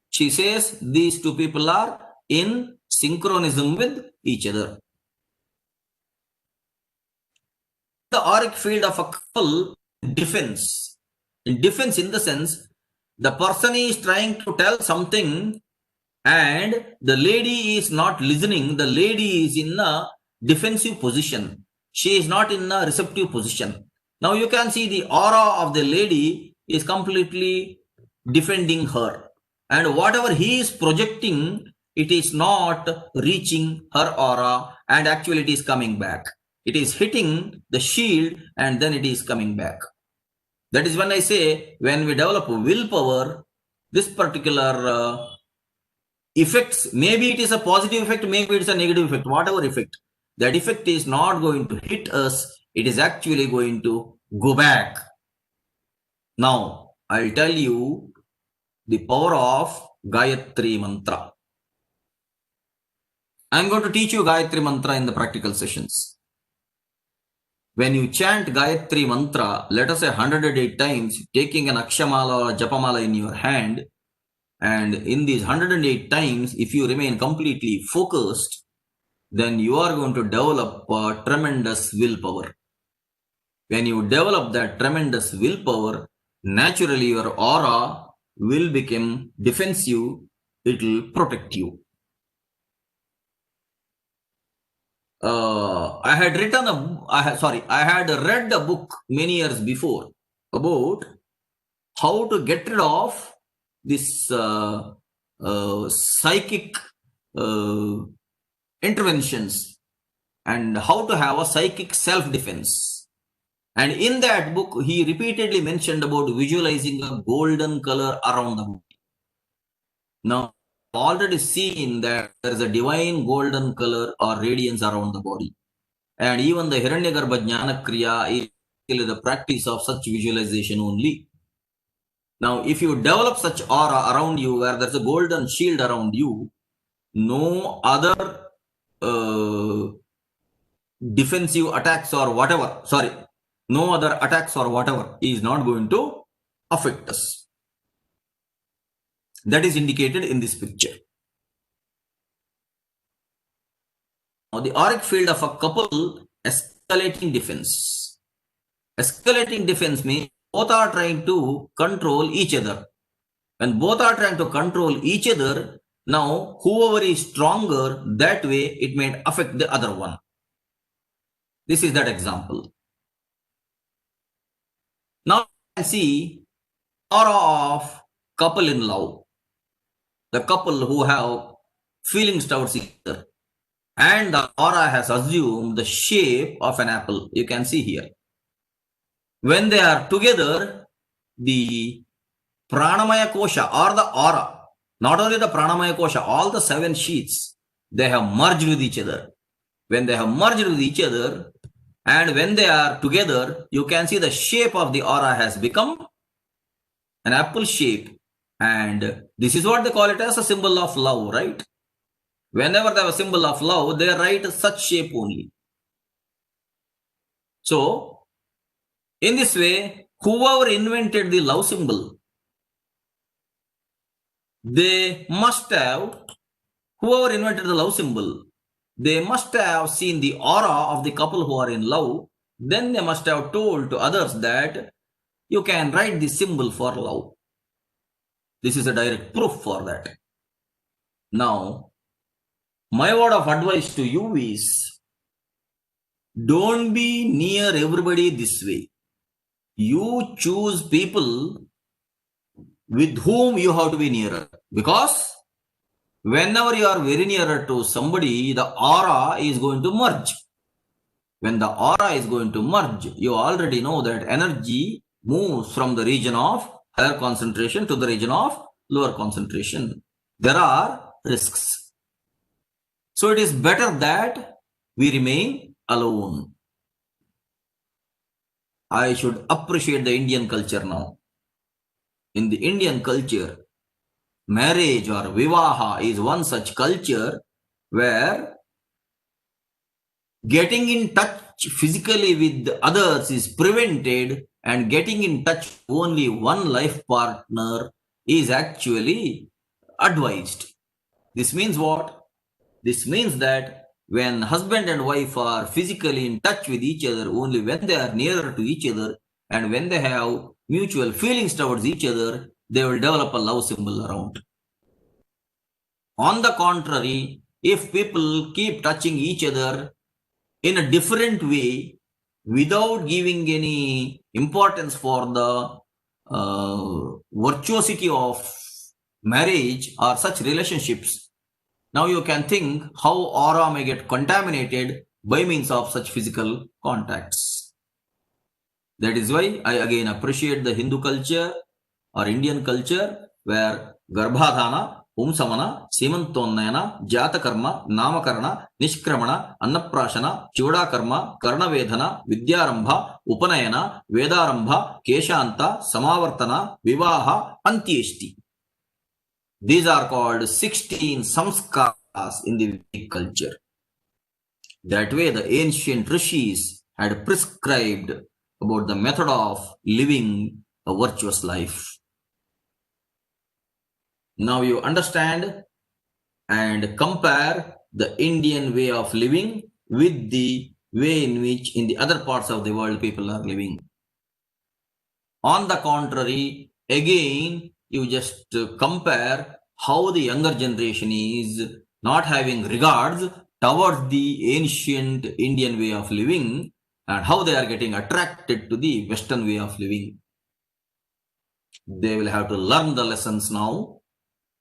she says these two people are in synchronism with each other. The auric field of a couple defense. In defense, in the sense, the person is trying to tell something and the lady is not listening. The lady is in a defensive position. She is not in a receptive position. Now you can see the aura of the lady is completely defending her. And whatever he is projecting, it is not reaching her aura and actually it is coming back. It is hitting the shield and then it is coming back. That is when I say, when we develop willpower, this particular effects, maybe it is a positive effect, maybe it is a negative effect, whatever effect, that effect is not going to hit us, it is actually going to go back. Now, I'll tell you the power of Gayatri Mantra. I'm going to teach you Gayatri Mantra in the practical sessions. When you chant Gayatri Mantra, let us say 108 times, taking an Akshamala or a Japamala in your hand, and in these 108 times, if you remain completely focused, then you are going to develop a tremendous willpower. When you develop that tremendous willpower, naturally your aura will become defensive, it will protect you. I had read a book many years before about how to get rid of this psychic interventions and how to have a psychic self-defense. And in that book, he repeatedly mentioned about visualizing a golden color around the body. Now, already seen that there is a divine golden color or radiance around the body. And even the Hiranyagarbha Jnana Kriya is the practice of such visualization only. Now, if you develop such aura around you where there's a golden shield around you, no other defensive attacks or whatever, no other attacks or whatever is not going to affect us. That is indicated in this picture. Now, the auric field of a couple escalating defense. Escalating defense means both are trying to control each other. When both are trying to control each other, now whoever is stronger, that way it may affect the other one. This is that example. Now you can see aura of couple in love. The couple who have feelings towards each other. And the aura has assumed the shape of an apple. You can see here. When they are together, the pranamaya kosha or the aura, not only the pranamaya kosha, all the 7 sheets, they have merged with each other. When they have merged with each other, and when they are together, you can see the shape of the aura has become an apple shape. And this is what they call it as a symbol of love, right? Whenever they have a symbol of love, they write such shape only. So, in this way, whoever invented the love symbol, whoever invented the love symbol, they must have seen the aura of the couple who are in love. Then they must have told to others that you can write the symbol for love. This is a direct proof for that. Now, my word of advice to you is, don't be near everybody this way. You choose people with whom you have to be nearer. Because whenever you are very nearer to somebody, the aura is going to merge. When the aura is going to merge, you already know that energy moves from the region of higher concentration to the region of lower concentration. There are risks. So it is better that we remain alone. I should appreciate the Indian culture now. In the Indian culture, marriage or vivaha is one such culture where getting in touch physically with others is prevented, and getting in touch with only one life partner is actually advised. This means what? This means that when husband and wife are physically in touch with each other, only when they are nearer to each other and when they have mutual feelings towards each other, they will develop a love symbol around. On the contrary, if people keep touching each other in a different way without giving any importance for the virtuosity of marriage or such relationships, now you can think how aura may get contaminated by means of such physical contacts. That is why I again appreciate the Hindu culture or Indian culture where Garbhadhana, Umsamana, Simantonnayana, Jatakarma, Namakarana, Nishkramana, Annaprashana, Chudakarma, Karnavedhana, Vidyarambha, Upanayana, Vedarambha, Keshanta, Samavartana, Vivaha, Antyeshti. These are called 16 samskaras in the Vedic culture. That way the ancient rishis had prescribed about the method of living a virtuous life. Now you understand and compare the Indian way of living with the way in which in the other parts of the world people are living. On the contrary, again, you just compare how the younger generation is not having regards towards the ancient Indian way of living and how they are getting attracted to the Western way of living. They will have to learn the lessons now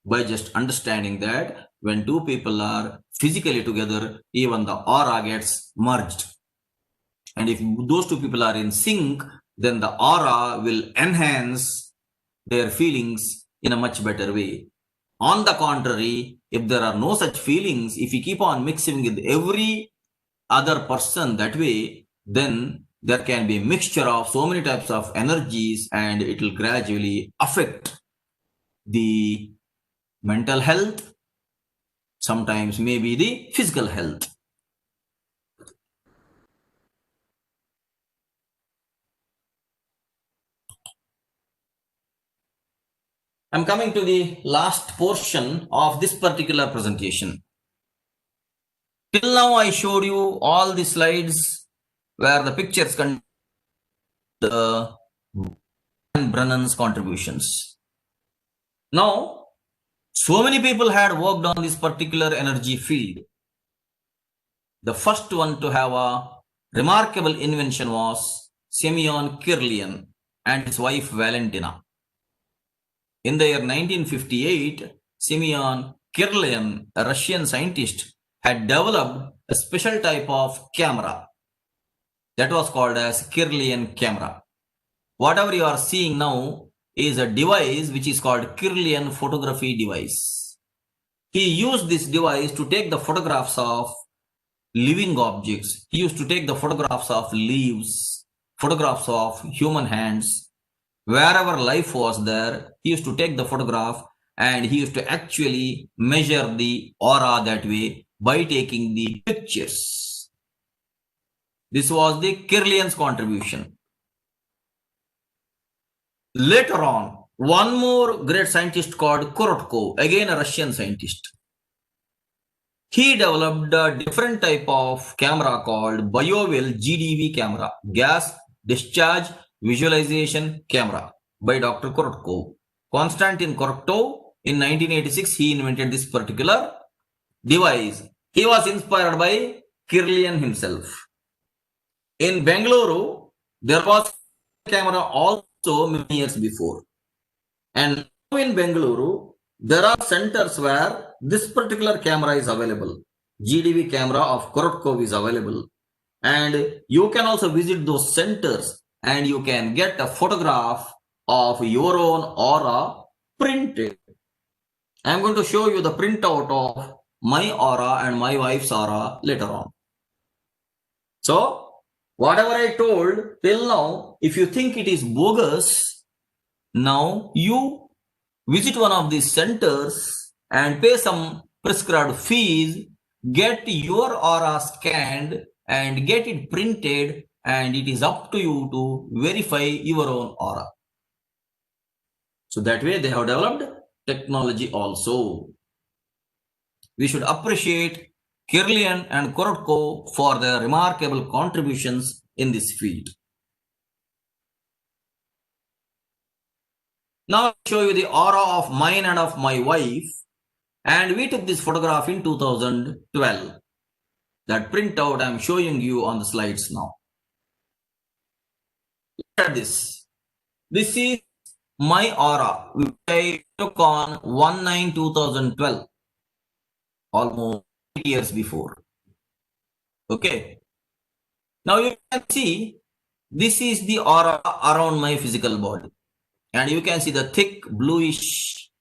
by just understanding that when two people are physically together, even the aura gets merged. And if those two people are in sync, then the aura will enhance their feelings in a much better way. On the contrary, if there are no such feelings, if you keep on mixing with every other person that way, then there can be a mixture of so many types of energies and it will gradually affect the mental health, sometimes maybe the physical health. I'm coming to the last portion of this particular presentation. Till now, I showed you all the slides where the pictures the Brennan's contributions. Now, so many people had worked on this particular energy field. The first one to have a remarkable invention was Semyon Kirlian and his wife Valentina. In the year 1958, Semyon Kirlian, a Russian scientist, had developed a special type of camera that was called as Kirlian camera. Whatever you are seeing now is a device which is called Kirlian photography device. He used this device to take the photographs of living objects. He used to take the photographs of leaves, photographs of human hands. Wherever life was there, he used to take the photograph and he used to actually measure the aura that way by taking the pictures. This was the Kirlian's contribution. Later on, one more great scientist called Korotkov, again a Russian scientist. He developed a different type of camera called Biowell GDV camera, gas discharge visualization camera, by Dr. Korotkov. Konstantin Korotkov, in 1986, he invented this particular device. He was inspired by Kirlian himself. In Bengaluru, there was a camera also many years before. And now in Bengaluru, there are centers where this particular camera is available. GDV camera of Korotkov is available. And you can also visit those centers and you can get a photograph of your own aura printed. I am going to show you the printout of my aura and my wife's aura later on. So, whatever I told till now, if you think it is bogus, now you visit one of these centers and pay some prescribed fees, get your aura scanned and get it printed, and it is up to you to verify your own aura. So that way they have developed technology also. We should appreciate Kirlian and Korotkov for their remarkable contributions in this field. Now I'll show you the aura of mine and of my wife, and we took this photograph in 2012. That printout I'm showing you on the slides now. Look at this. This is my aura, which I took on 1/9/2012, almost 8 years before. Okay. Now you can see this is the aura around my physical body. And you can see the thick bluish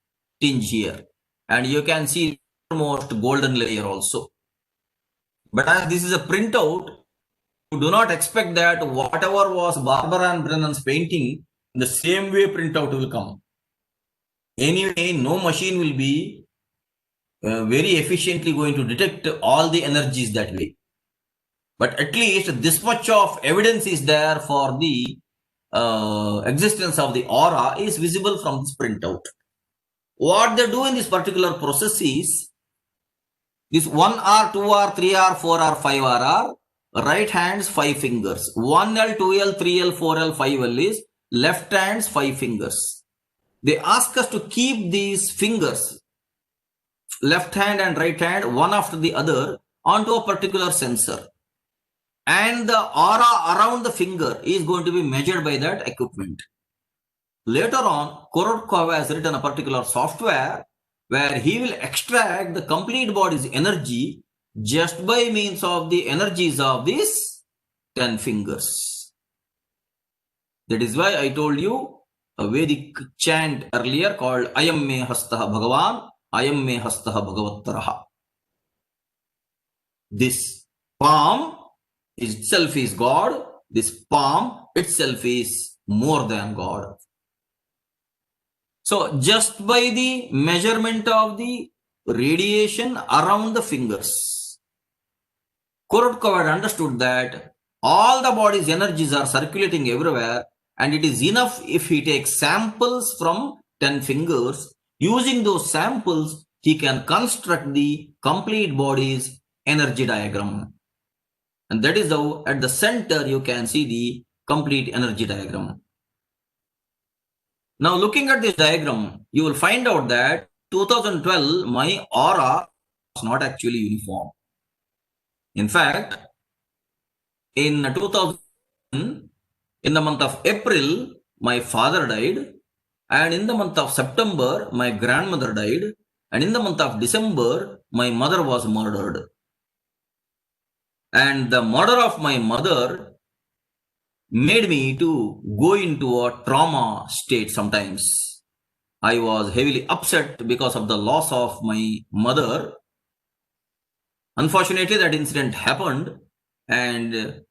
tinge here. And you can see almost golden layer also. But as this is a printout, you do not expect that whatever was Barbara and Brennan's painting, in the same way printout will come. Anyway, no machine will be very efficiently going to detect all the energies that way. But at least this much of evidence is there for the existence of the aura is visible from this printout. What they do in this particular process is, this 1R, 2R, 3R, 4R, 5R are right hands 5 fingers. 1L, 2L, 3L, 4L, 5L is left hands 5 fingers. They ask us to keep these fingers, left hand and right hand, one after the other, onto a particular sensor. And the aura around the finger is going to be measured by that equipment. Later on, Korotkov has written a particular software where he will extract the complete body's energy just by means of the energies of these 10 fingers. That is why I told you a Vedic chant earlier called Ayam me hastaha Bhagavan, Ayam me hastaha Bhagavattaraha. This palm itself is God, this palm itself is more than God. So just by the measurement of the radiation around the fingers, Korotkov had understood that all the body's energies are circulating everywhere, and it is enough if he takes samples from 10 fingers. Using those samples, he can construct the complete body's energy diagram. And that is how at the center you can see the complete energy diagram. Now, looking at this diagram, you will find out that 2012, my aura was not actually uniform. In fact, in 2000, in the month of April, my father died, and in the month of September, my grandmother died, and in the month of December, my mother was murdered. And the murder of my mother made me to go into a trauma state sometimes. I was heavily upset because of the loss of my mother. Unfortunately, that incident happened, and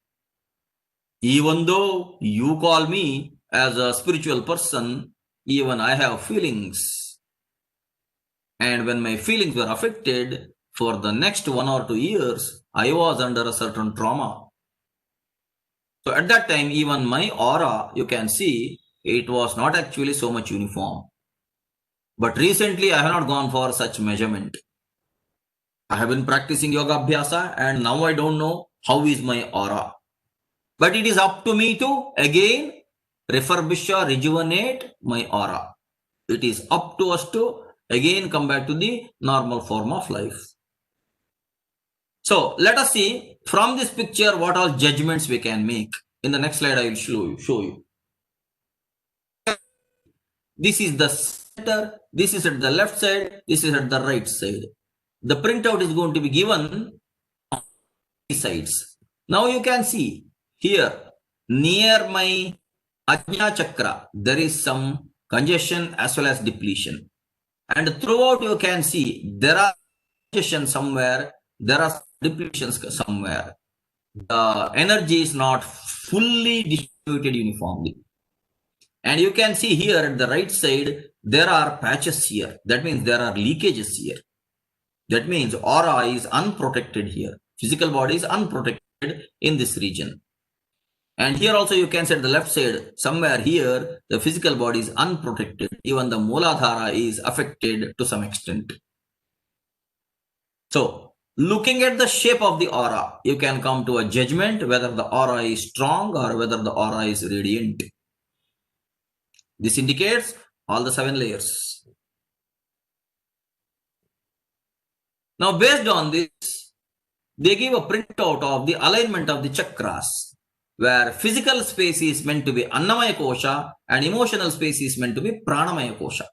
even though you call me as a spiritual person, even I have feelings. And when my feelings were affected, for the next 1 or 2 years, I was under a certain trauma. So at that time, even my aura, you can see, it was not actually so much uniform. But recently, I have not gone for such measurement. I have been practicing yoga abhyasa, and now I don't know how is my aura. But it is up to me to again refurbish or rejuvenate my aura. It is up to us to again come back to the normal form of life. So let us see from this picture what all judgments we can make. In the next slide, I will show you. This is the center, this is at the left side, this is at the right side. The printout is going to be given on these sides. Now you can see here near my Ajna Chakra, there is some congestion as well as depletion. And throughout you can see there are congestion somewhere, there are depletions somewhere. The energy is not fully distributed uniformly. And you can see here at the right side, there are patches here. That means there are leakages here. That means aura is unprotected here. Physical body is unprotected in this region. And here also you can see at the left side, somewhere here, the physical body is unprotected. Even the Mooladhara is affected to some extent. So, looking at the shape of the aura, you can come to a judgment whether the aura is strong or whether the aura is radiant. This indicates all the 7 layers. Now, based on this, they give a printout of the alignment of the chakras, where physical space is meant to be Annamaya Kosha and emotional space is meant to be Pranamaya Kosha.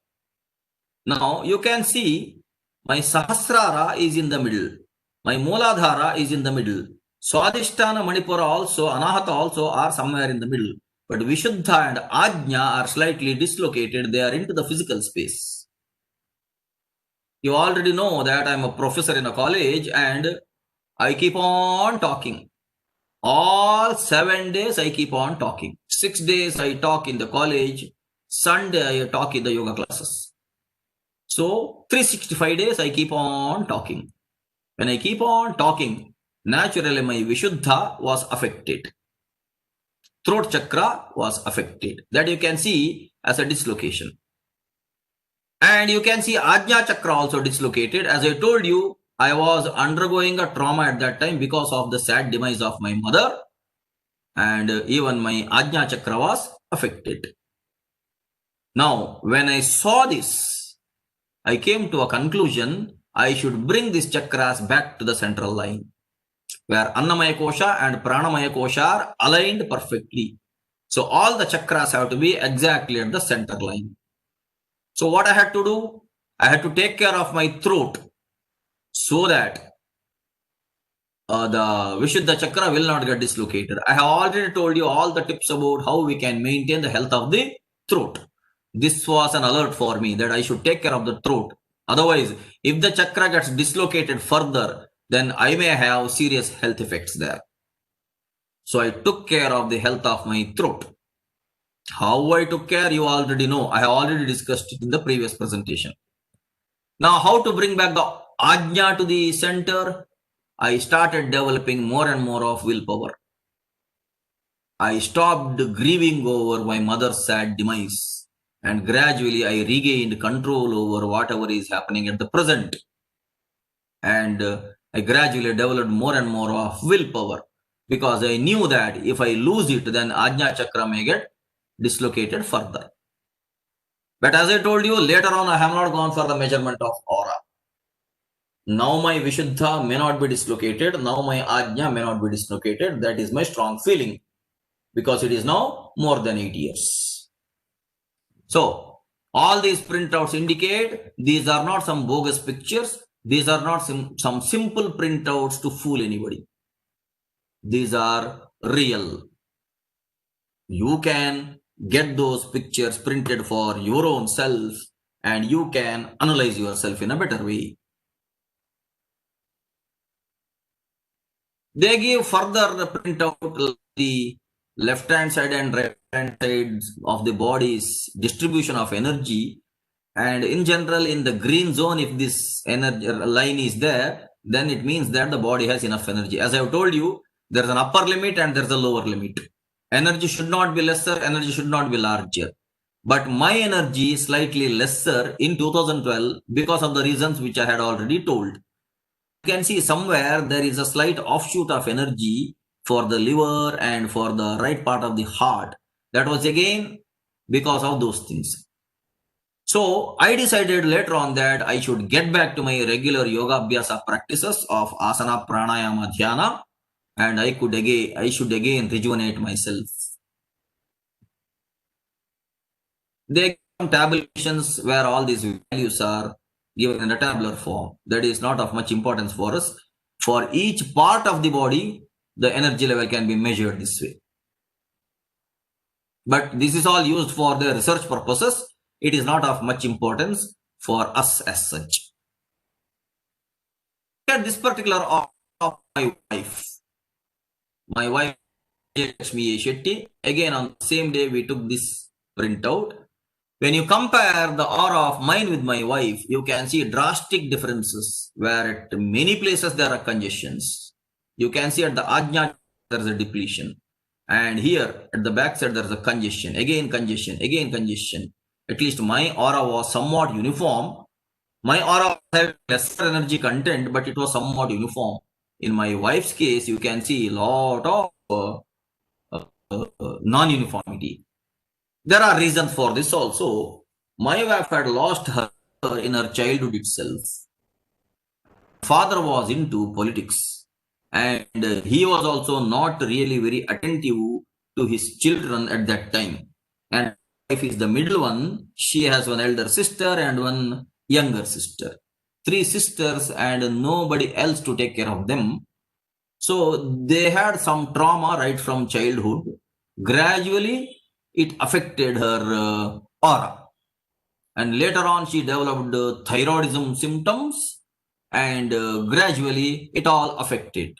Now, you can see my Sahasrara is in the middle. My Mooladhara is in the middle. Swadhisthana, Manipura also, Anahata also are somewhere in the middle. But Vishuddha and Ajna are slightly dislocated. They are into the physical space. You already know that I am a professor in a college and I keep on talking. All 7 days I keep on talking. 6 days I talk in the college. Sunday I talk in the yoga classes. So 365 days I keep on talking. When I keep on talking, naturally my Vishuddha was affected. Throat chakra was affected. That you can see as a dislocation. And you can see Ajna chakra also dislocated. As I told you, I was undergoing a trauma at that time because of the sad demise of my mother. And even my Ajna chakra was affected. Now, when I saw this, I came to a conclusion, I should bring these chakras back to the central line, where Annamaya Kosha and Pranamaya Kosha are aligned perfectly. So all the chakras have to be exactly at the center line. So what I had to do? I had to take care of my throat so that the Vishuddha chakra will not get dislocated. I have already told you all the tips about how we can maintain the health of the throat. This was an alert for me that I should take care of the throat. Otherwise, if the chakra gets dislocated further, then I may have serious health effects there. So I took care of the health of my throat. How I took care, you already know. I have already discussed it in the previous presentation. Now, how to bring back the Ajna to the center? I started developing more and more of willpower. I stopped grieving over my mother's sad demise, and gradually I regained control over whatever is happening at the present. And I gradually developed more and more of willpower. because I knew that if I lose it, then Ajna Chakra may get dislocated further. But as I told you, later on, I have not gone for the measurement of aura. Now my Vishuddha may not be dislocated. Now my Ajna may not be dislocated. That is my strong feeling, because it is now more than 8 years. So, all these printouts indicate these are not some bogus pictures. These are not some simple printouts to fool anybody. These are real. You can get those pictures printed for your own self, and you can analyze yourself in a better way. They give further the printout the left hand side and right hand sides of the body's distribution of energy. And in general, in the green zone, if this energy line is there, then it means that the body has enough energy. As I have told you, there's an upper limit and there's a lower limit. Energy should not be lesser, energy should not be larger. But my energy is slightly lesser in 2012 because of the reasons which I had already told. You can see somewhere there is a slight offshoot of energy for the liver and for the right part of the heart. That was again because of those things. So I decided later on that I should get back to my regular yoga abhyasa practices of asana, pranayama, dhyana, and I should again rejuvenate myself. They give some tabulations where all these values are given in a tabular form. That is not of much importance for us. For each part of the body, the energy level can be measured this way. But this is all used for the research purposes. It is not of much importance for us as such. At this particular of my wife Lakshmi Shetty, again on the same day we took this printout. When you compare the aura of mine with my wife, you can see drastic differences where at many places there are congestions. You can see at the Ajna there is a depletion. And here at the back side there is a congestion, again congestion, again congestion. At least my aura was somewhat uniform. My aura had lesser energy content, but it was somewhat uniform. In my wife's case, you can see a lot of non-uniformity. There are reasons for this also. My wife had lost her in her childhood itself. Father was into politics, and he was also not really very attentive to his children at that time. And wife is the middle one. She has one elder sister and one younger sister. 3 sisters and nobody else to take care of them. So they had some trauma right from childhood. Gradually, it affected her aura. And later on, she developed thyroidism symptoms, and gradually it all affected.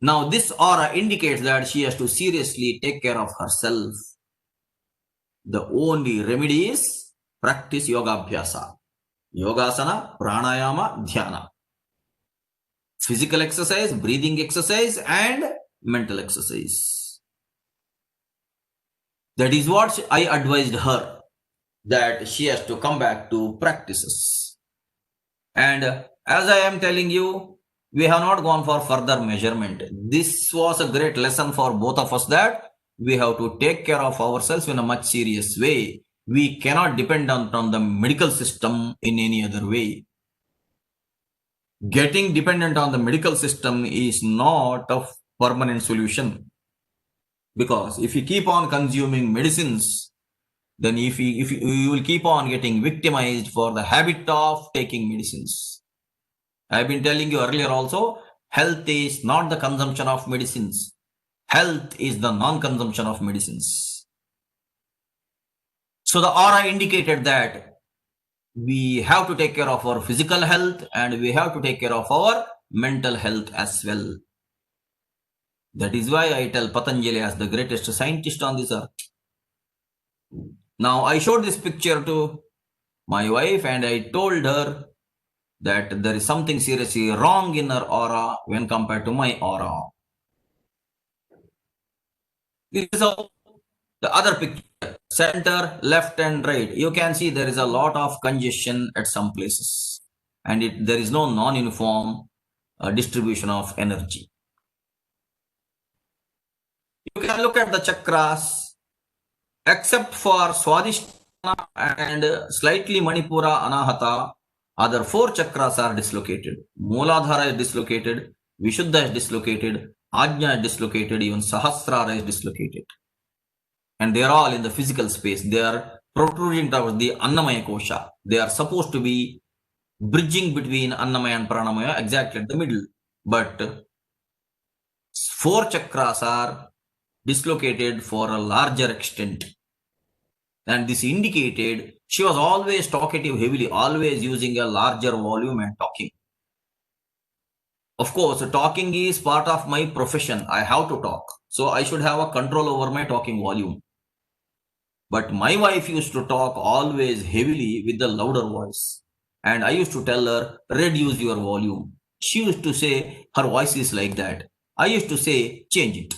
Now, this aura indicates that she has to seriously take care of herself. The only remedy is practice yoga abhyasa, yogasana, pranayama, dhyana, physical exercise, breathing exercise, and mental exercise. That is what I advised her, that she has to come back to practices. And as I am telling you, we have not gone for further measurement. This was a great lesson for both of us, that we have to take care of ourselves in a much serious way. We cannot depend on the medical system in any other way. Getting dependent on the medical system is not a permanent solution, because if you keep on consuming medicines, then if you will keep on getting victimized for the habit of taking medicines. I've been telling you earlier also, health is not the consumption of medicines. Health is the non-consumption of medicines. So the aura indicated that we have to take care of our physical health and we have to take care of our mental health as well. That is why I tell Patanjali as the greatest scientist on this earth. Now, I showed this picture to my wife and I told her that there is something seriously wrong in her aura when compared to my aura. This is the other picture, center, left and right. You can see there is a lot of congestion at some places, and there is no non-uniform distribution of energy. You can look at the chakras. Except for Swadhisthana and slightly Manipura Anahata, other four chakras are dislocated. Mooladhara is dislocated, Vishuddha is dislocated, Ajna is dislocated, even Sahasrara is dislocated. And they are all in the physical space. They are protruding towards the Annamaya Kosha. They are supposed to be bridging between Annamaya and Pranamaya, exactly at the middle. But four chakras are dislocated for a larger extent. And this indicated she was always talkative heavily, always using a larger volume and talking. Of course, talking is part of my profession. I have to talk. So I should have a control over my talking volume. But my wife used to talk always heavily with a louder voice. And I used to tell her, reduce your volume. She used to say, her voice is like that. I used to say, change it.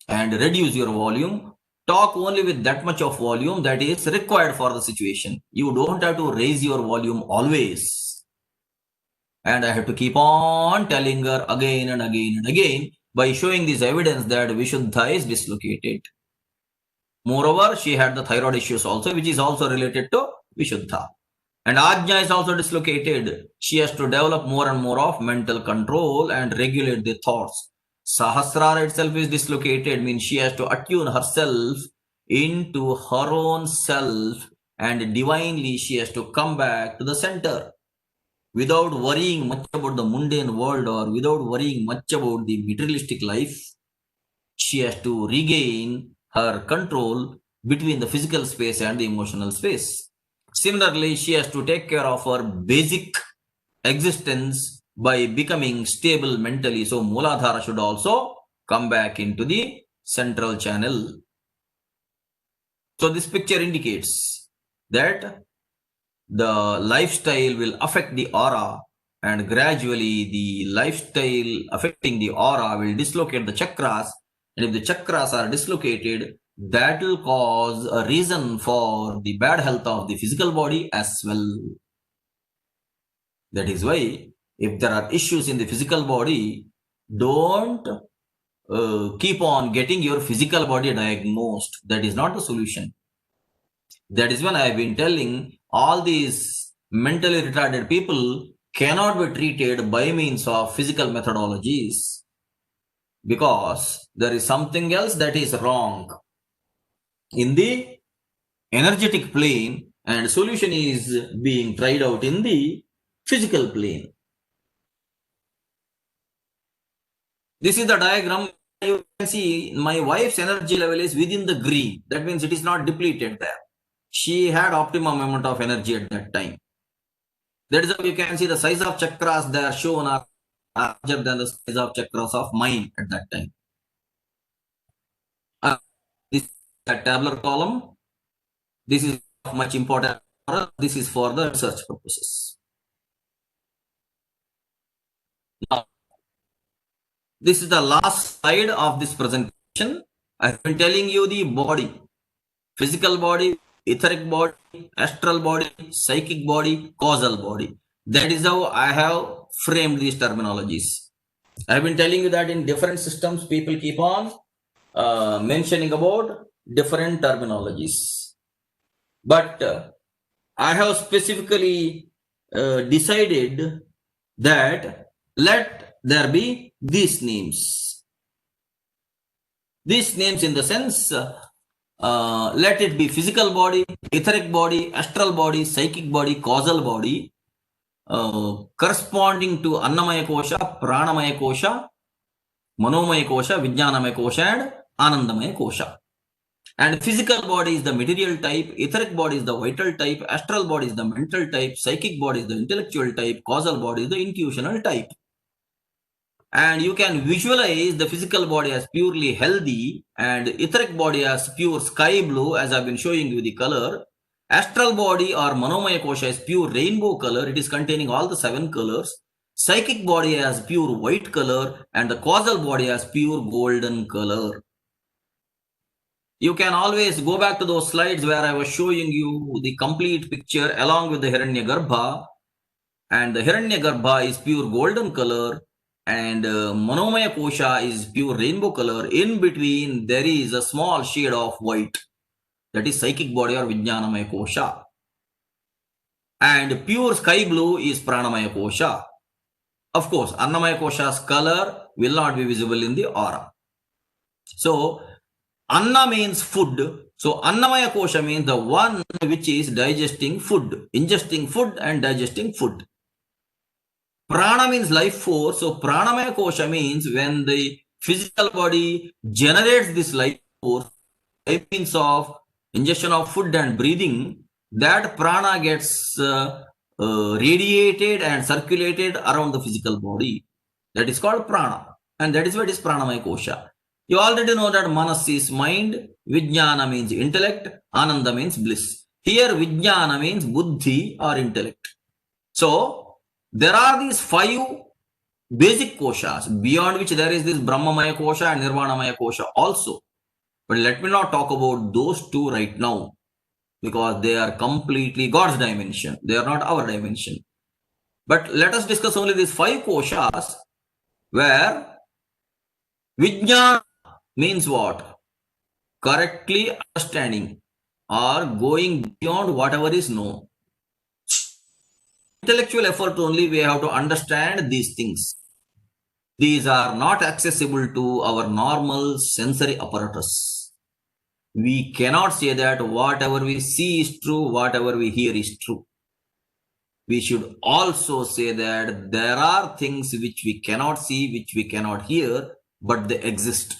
And reduce your volume. Talk only with that much of volume that is required for the situation. You don't have to raise your volume always. And I have to keep on telling her again and again and again by showing this evidence that Vishuddha is dislocated. Moreover, she had the thyroid issues also, which is also related to Vishuddha. And Ajna is also dislocated. She has to develop more and more of mental control and regulate the thoughts. Sahasrara itself is dislocated, means she has to attune herself into her own self, and divinely she has to come back to the center without worrying much about the mundane world or without worrying much about the materialistic life. She has to regain her control between the physical space and the emotional space. Similarly, she has to take care of her basic existence by becoming stable mentally. So Mooladhara should also come back into the central channel. So this picture indicates that the lifestyle will affect the aura, and gradually the lifestyle affecting the aura will dislocate the chakras. And if the chakras are dislocated, that will cause a reason for the bad health of the physical body as well. That is why if there are issues in the physical body, don't keep on getting your physical body diagnosed. That is not the solution. That is when I have been telling all these mentally retarded people cannot be treated by means of physical methodologies, because there is something else that is wrong in the energetic plane, and solution is being tried out in the physical plane. This is the diagram. You can see my wife's energy level is within the green. That means it is not depleted there. She had optimum amount of energy at that time. That is how you can see the size of chakras they are shown are larger than the size of chakras of mine at that time. This is a tabular column. This is much important for us. This is for the research purposes. Now, this is the last slide of this presentation. I have been telling you the body, physical body, etheric body, astral body, psychic body, causal body. That is how I have framed these terminologies. I have been telling you that in different systems, people keep on mentioning about different terminologies. But I have specifically decided that let there be these names. These names in the sense, let it be physical body, etheric body, astral body, psychic body, causal body, corresponding to Annamaya Kosha, Pranamaya Kosha, Manomaya Kosha, Vijnanamaya Kosha, and Anandamaya Kosha. And physical body is the material type, etheric body is the vital type, astral body is the mental type, psychic body is the intellectual type, causal body is the intuitional type. And you can visualize the physical body as purely healthy and etheric body as pure sky blue, as I've been showing you the color. Astral body or Manomaya Kosha is pure rainbow color. It is containing all the 7 colors. Psychic body has pure white color, and the causal body has pure golden color. You can always go back to those slides where I was showing you the complete picture along with the Hiranyagarbha. and the Hiranyagarbha is pure golden color, and Manomaya Kosha is pure rainbow color. In between, there is a small shade of white, that is psychic body or Vijnanamaya Kosha. And pure sky blue is Pranamaya Kosha. Of course, Annamaya Kosha's color will not be visible in the aura. So, Anna means food. So, Annamaya Kosha means the one which is digesting food, ingesting food and digesting food. Prana means life force. So, Pranamaya Kosha means when the physical body generates this life force by means of ingestion of food and breathing, that prana gets radiated and circulated around the physical body. That is called prana. And that is what is Pranamaya Kosha. You already know that Manas is mind, Vijnana means intellect, Ananda means bliss. Here Vijnana means buddhi or intellect. So there are these 5 basic koshas, beyond which there is this Brahmamaya Kosha and Nirvanamaya Kosha also. But let me not talk about those 2 right now, because they are completely God's dimension. They are not our dimension. But let us discuss only these 5 koshas, where Vijnana means what? Correctly understanding or going beyond whatever is known. Intellectual effort only we have to understand these things. These are not accessible to our normal sensory apparatus. We cannot say that whatever we see is true, whatever we hear is true. We should also say that there are things which we cannot see, which we cannot hear, but they exist.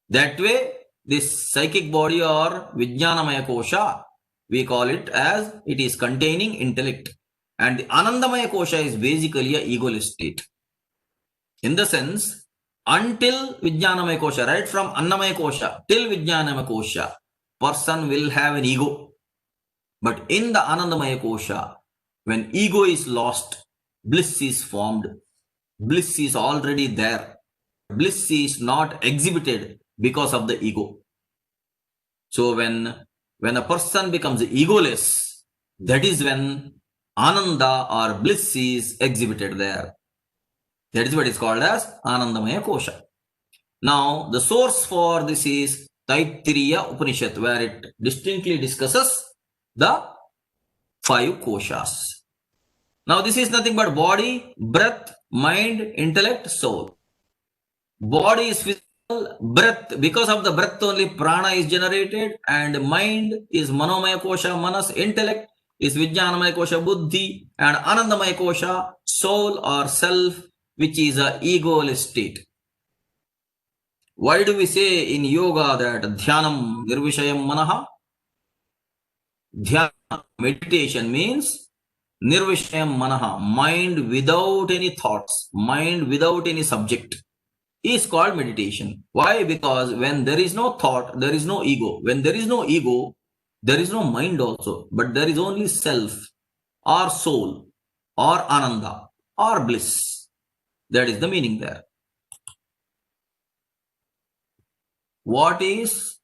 That way, this psychic body or Vijnanamaya Kosha, we call it as it is containing intellect. And the Anandamaya Kosha is basically a egoless state. In the sense, until Vijnanamaya Kosha, right from Annamaya Kosha till Vijnanamaya Kosha, person will have an ego. But in the Anandamaya Kosha, when ego is lost, bliss is formed. Bliss is already there. Bliss is not exhibited because of the ego. So when a person becomes egoless, that is when Ananda or bliss is exhibited there. That is what is called as Anandamaya Kosha. Now, the source for this is Taittiriya Upanishad, where it distinctly discusses the 5 koshas. Now, this is nothing but body, breath, mind, intellect, soul. Body is physical, breath, because of the breath only prana is generated, and mind is Manomaya Kosha, Manas, intellect is Vijnanamaya Kosha, Buddhi, and Anandamaya Kosha, soul or self, which is a egoless state. Why do we say in yoga that Dhyanam Nirvishayam Manaha? Dhyana, meditation means Nirvishayam Manaha, mind without any thoughts, mind without any subject, is called meditation. Why? Because when there is no thought, there is no ego. When there is no ego, there is no mind also, but there is only self or soul or Ananda or bliss. That is the meaning there. What is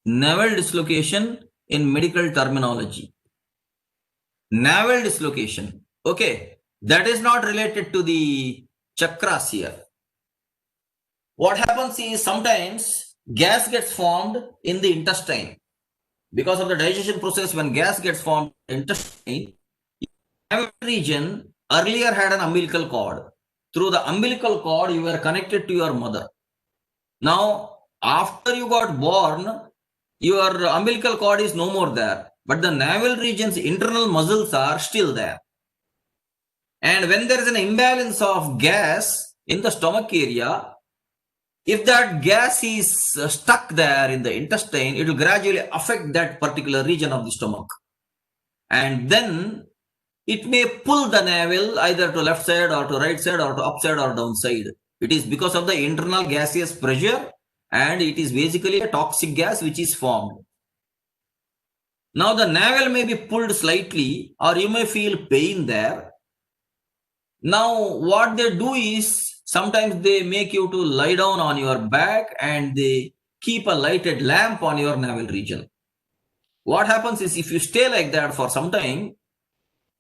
navel dislocation in medical terminology? Navel dislocation. Okay, that is not related to the chakras here. What happens is sometimes gas gets formed in the intestine. Because of the digestion process, when gas gets formed in the intestine, navel region earlier had an umbilical cord. Through the umbilical cord, you were connected to your mother. Now, after you got born, your umbilical cord is no more there, but the navel region's internal muscles are still there. And when there is an imbalance of gas in the stomach area, if that gas is stuck there in the intestine, it will gradually affect that particular region of the stomach. And then it may pull the navel either to left side or to right side or to upside or downside. It is because of the internal gaseous pressure, and it is basically a toxic gas which is formed. Now the navel may be pulled slightly, or you may feel pain there. Now what they do is, sometimes they make you to lie down on your back and they keep a lighted lamp on your navel region. What happens is, if you stay like that for some time,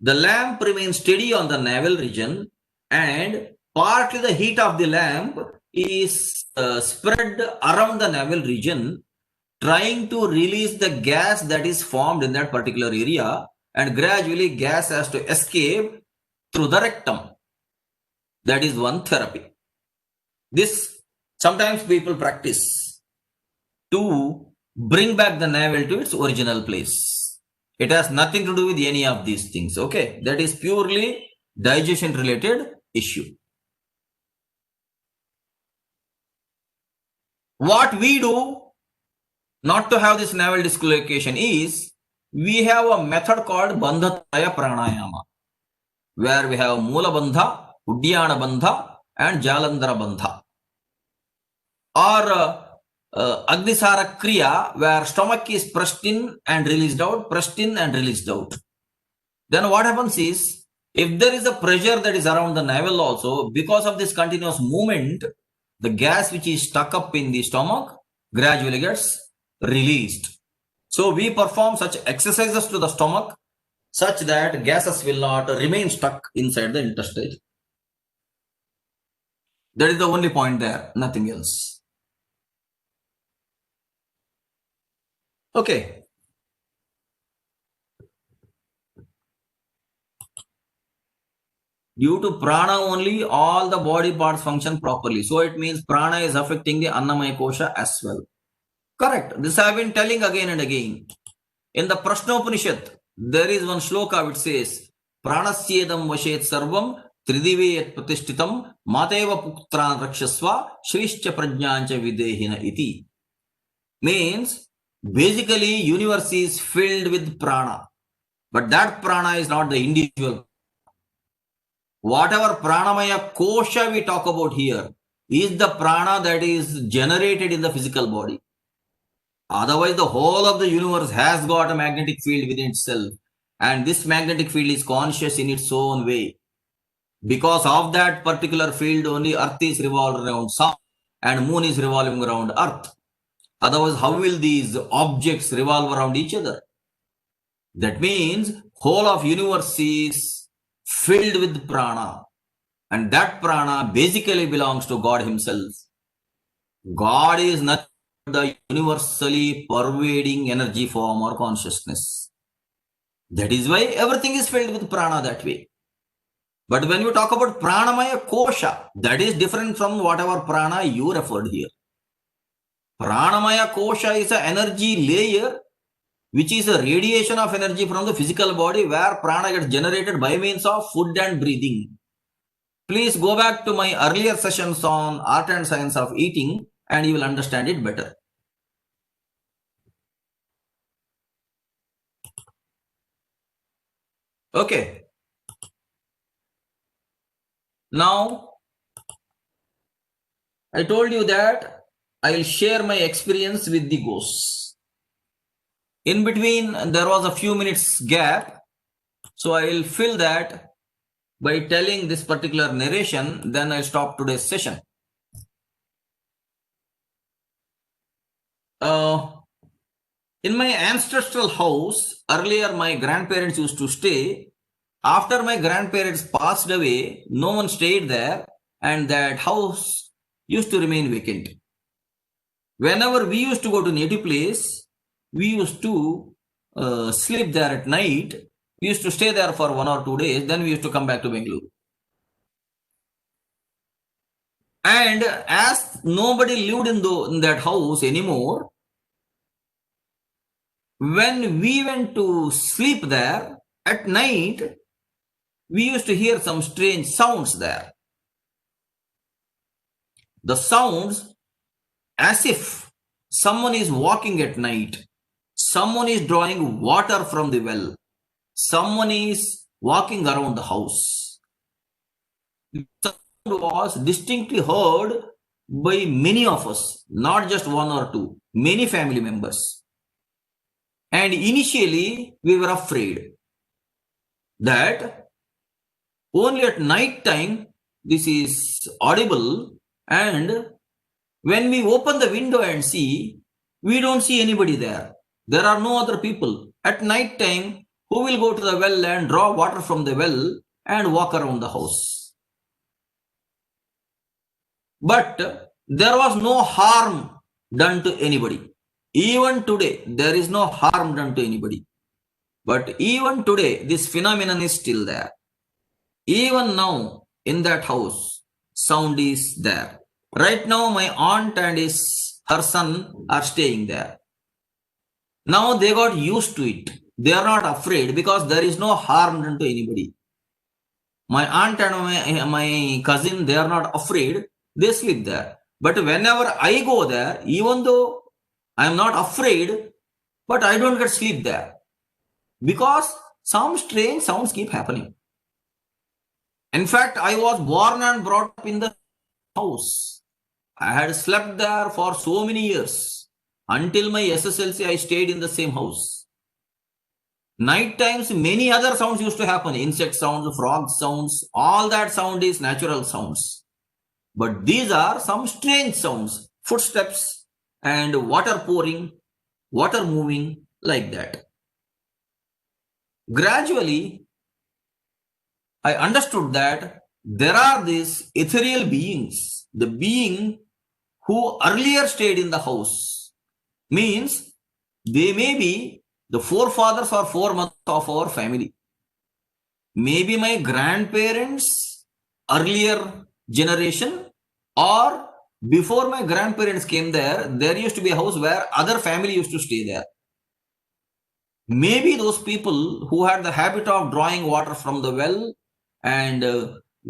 The lamp remains steady on the navel region, and partly the heat of the lamp is spread around the navel region, trying to release the gas that is formed in that particular area, and gradually gas has to escape through the rectum. That is one therapy. This sometimes people practice to bring back the navel to its original place. It has nothing to do with any of these things. Okay, that is purely digestion related issue. What we do not to have this navel dislocation is we have a method called Bandhatraya Pranayama, where we have Mula Bandha, Uddiyana Bandha, and Jalandhara Bandha. Or Agnisara Kriya, where stomach is pressed in and released out, pressed in and released out. Then what happens is, if there is a pressure that is around the navel also, because of this continuous movement, the gas which is stuck up in the stomach gradually gets released. So we perform such exercises to the stomach such that gases will not remain stuck inside the intestine. That is the only point there, nothing else. Okay. Due to prana only, all the body parts function properly. So it means prana is affecting the Annamaya Kosha as well. Correct. This I have been telling again and again. In the Prashnopanishad, there is one shloka which says, Pranasyedam vashet sarvam tridive yat pratishtitam mateva putran rakshasva shrishcha prajnancha videhina iti. Means, basically, universe is filled with prana. But that prana is not the individual. Whatever pranamaya kosha we talk about here is the prana that is generated in the physical body. Otherwise, the whole of the universe has got a magnetic field within itself. And this magnetic field is conscious in its own way. Because of that particular field, only Earth is revolving around Sun and Moon is revolving around Earth. Otherwise, how will these objects revolve around each other? That means whole of universe is filled with prana. And that prana basically belongs to God himself. God is nothing but the universally pervading energy form or consciousness. That is why everything is filled with prana that way. But when you talk about pranamaya kosha, that is different from whatever prana you referred here. Pranamaya kosha is an energy layer which is a radiation of energy from the physical body where prana gets generated by means of food and breathing. Please go back to my earlier sessions on art and science of eating and you will understand it better. Okay. Now, I told you that I will share my experience with the ghosts. In between, there was a few minutes gap. So I will fill that by telling this particular narration. Then I'll stop today's session. In my ancestral house, earlier my grandparents used to stay. After my grandparents passed away, no one stayed there and that house used to remain vacant. Whenever we used to go to native place, we used to sleep there at night. We used to stay there for 1 or 2 days. Then we used to come back to Bengaluru. And as nobody lived in that house anymore, when we went to sleep there at night, we used to hear some strange sounds there. The sounds as if someone is walking at night, someone is drawing water from the well, someone is walking around the house. The sound was distinctly heard by many of us, not just 1 or 2, many family members. And initially, we were afraid that only at night time this is audible, and when we open the window and see, we don't see anybody there. There are no other people. At night time, who will go to the well and draw water from the well and walk around the house. But there was no harm done to anybody. Even today, there is no harm done to anybody. But even today, this phenomenon is still there. Even now, in that house, sound is there. Right now, my aunt and her son are staying there. Now they got used to it. They are not afraid because there is no harm done to anybody. My aunt and my cousin, they are not afraid. They sleep there. But whenever I go there, even though I am not afraid, but I don't get sleep there. Because some strange sounds keep happening. In fact, I was born and brought up in the house. I had slept there for so many years. Until my SSLC, I stayed in the same house. Night times, many other sounds used to happen. Insect sounds, frog sounds, all that sound is natural sounds. But these are some strange sounds. Footsteps and water pouring, water moving, like that. Gradually, I understood that there are these ethereal beings. The being who earlier stayed in the house means they may be the forefathers or foremothers of our family. Maybe my grandparents' earlier generation, or before my grandparents came there used to be a house where other family used to stay there. Maybe those people who had the habit of drawing water from the well and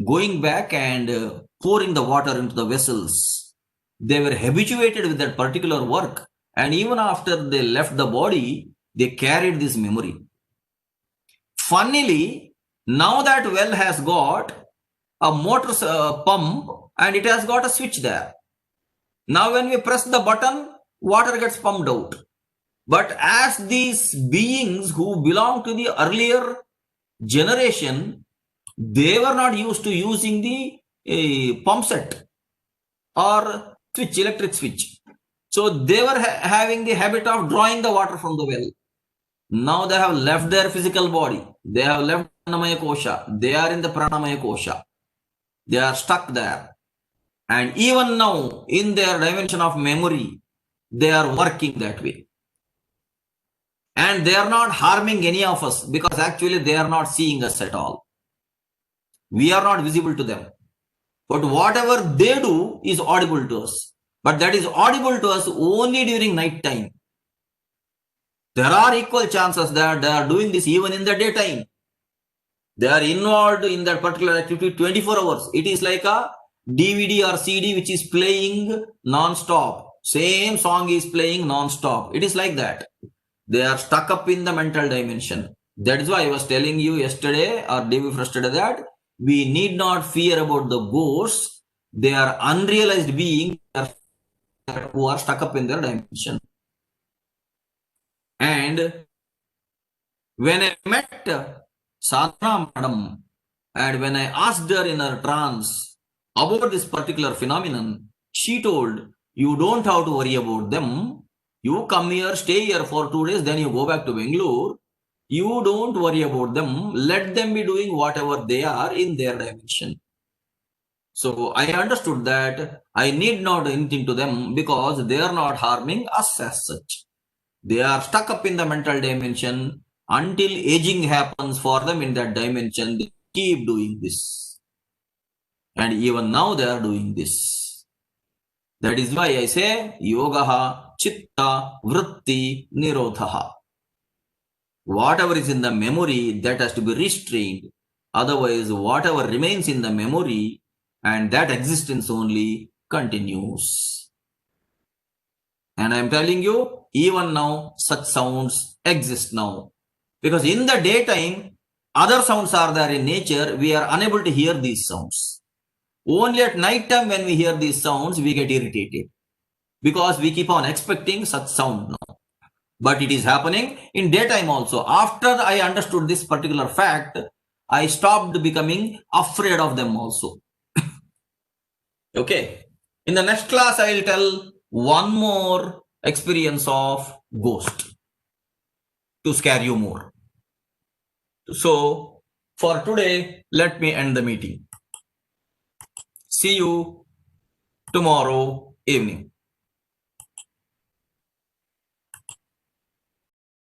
going back and pouring the water into the vessels, they were habituated with that particular work. And even after they left the body, they carried this memory. Funnily, now that well has got a motor pump and it has got a switch there. Now when we press the button, water gets pumped out. But as these beings who belong to the earlier generation, they were not used to using the pump set or switch, electric switch. So they were having the habit of drawing the water from the well. Now they have left their physical body. They have left Pranamaya Kosha. They are in the Pranamaya Kosha. They are stuck there. And even now, in their dimension of memory, they are working that way. And they are not harming any of us because actually they are not seeing us at all. We are not visible to them. But whatever they do is audible to us. But that is audible to us only during night time. There are equal chances that they are doing this even in the daytime. They are involved in that particular activity 24 hours. It is like a DVD or CD which is playing non-stop. Same song is playing non-stop. It is like that. They are stuck up in the mental dimension. That is why I was telling you yesterday or day before yesterday that we need not fear about the ghosts. They are unrealized beings who are stuck up in their dimension. And when I met Sadhana Madam and when I asked her in her trance about this particular phenomenon, she told, you don't have to worry about them. You come here, stay here for 2 days, then you go back to Bangalore. You don't worry about them. Let them be doing whatever they are in their dimension. So I understood that I need not do anything to them because they are not harming us as such. They are stuck up in the mental dimension until aging happens for them in that dimension. They keep doing this. And even now they are doing this. That is why I say yogaha chitta vritti nirodhaha. Whatever is in the memory, that has to be restrained. Otherwise, whatever remains in the memory and that existence only continues. And I am telling you, even now, such sounds exist now. Because in the daytime, other sounds are there in nature. We are unable to hear these sounds. Only at night time when we hear these sounds, we get irritated. Because we keep on expecting such sound now. But it is happening in daytime also. After I understood this particular fact, I stopped becoming afraid of them also. Okay. In the next class, I will tell one more experience of ghost to scare you more. So for today, let me end the meeting. See you tomorrow evening.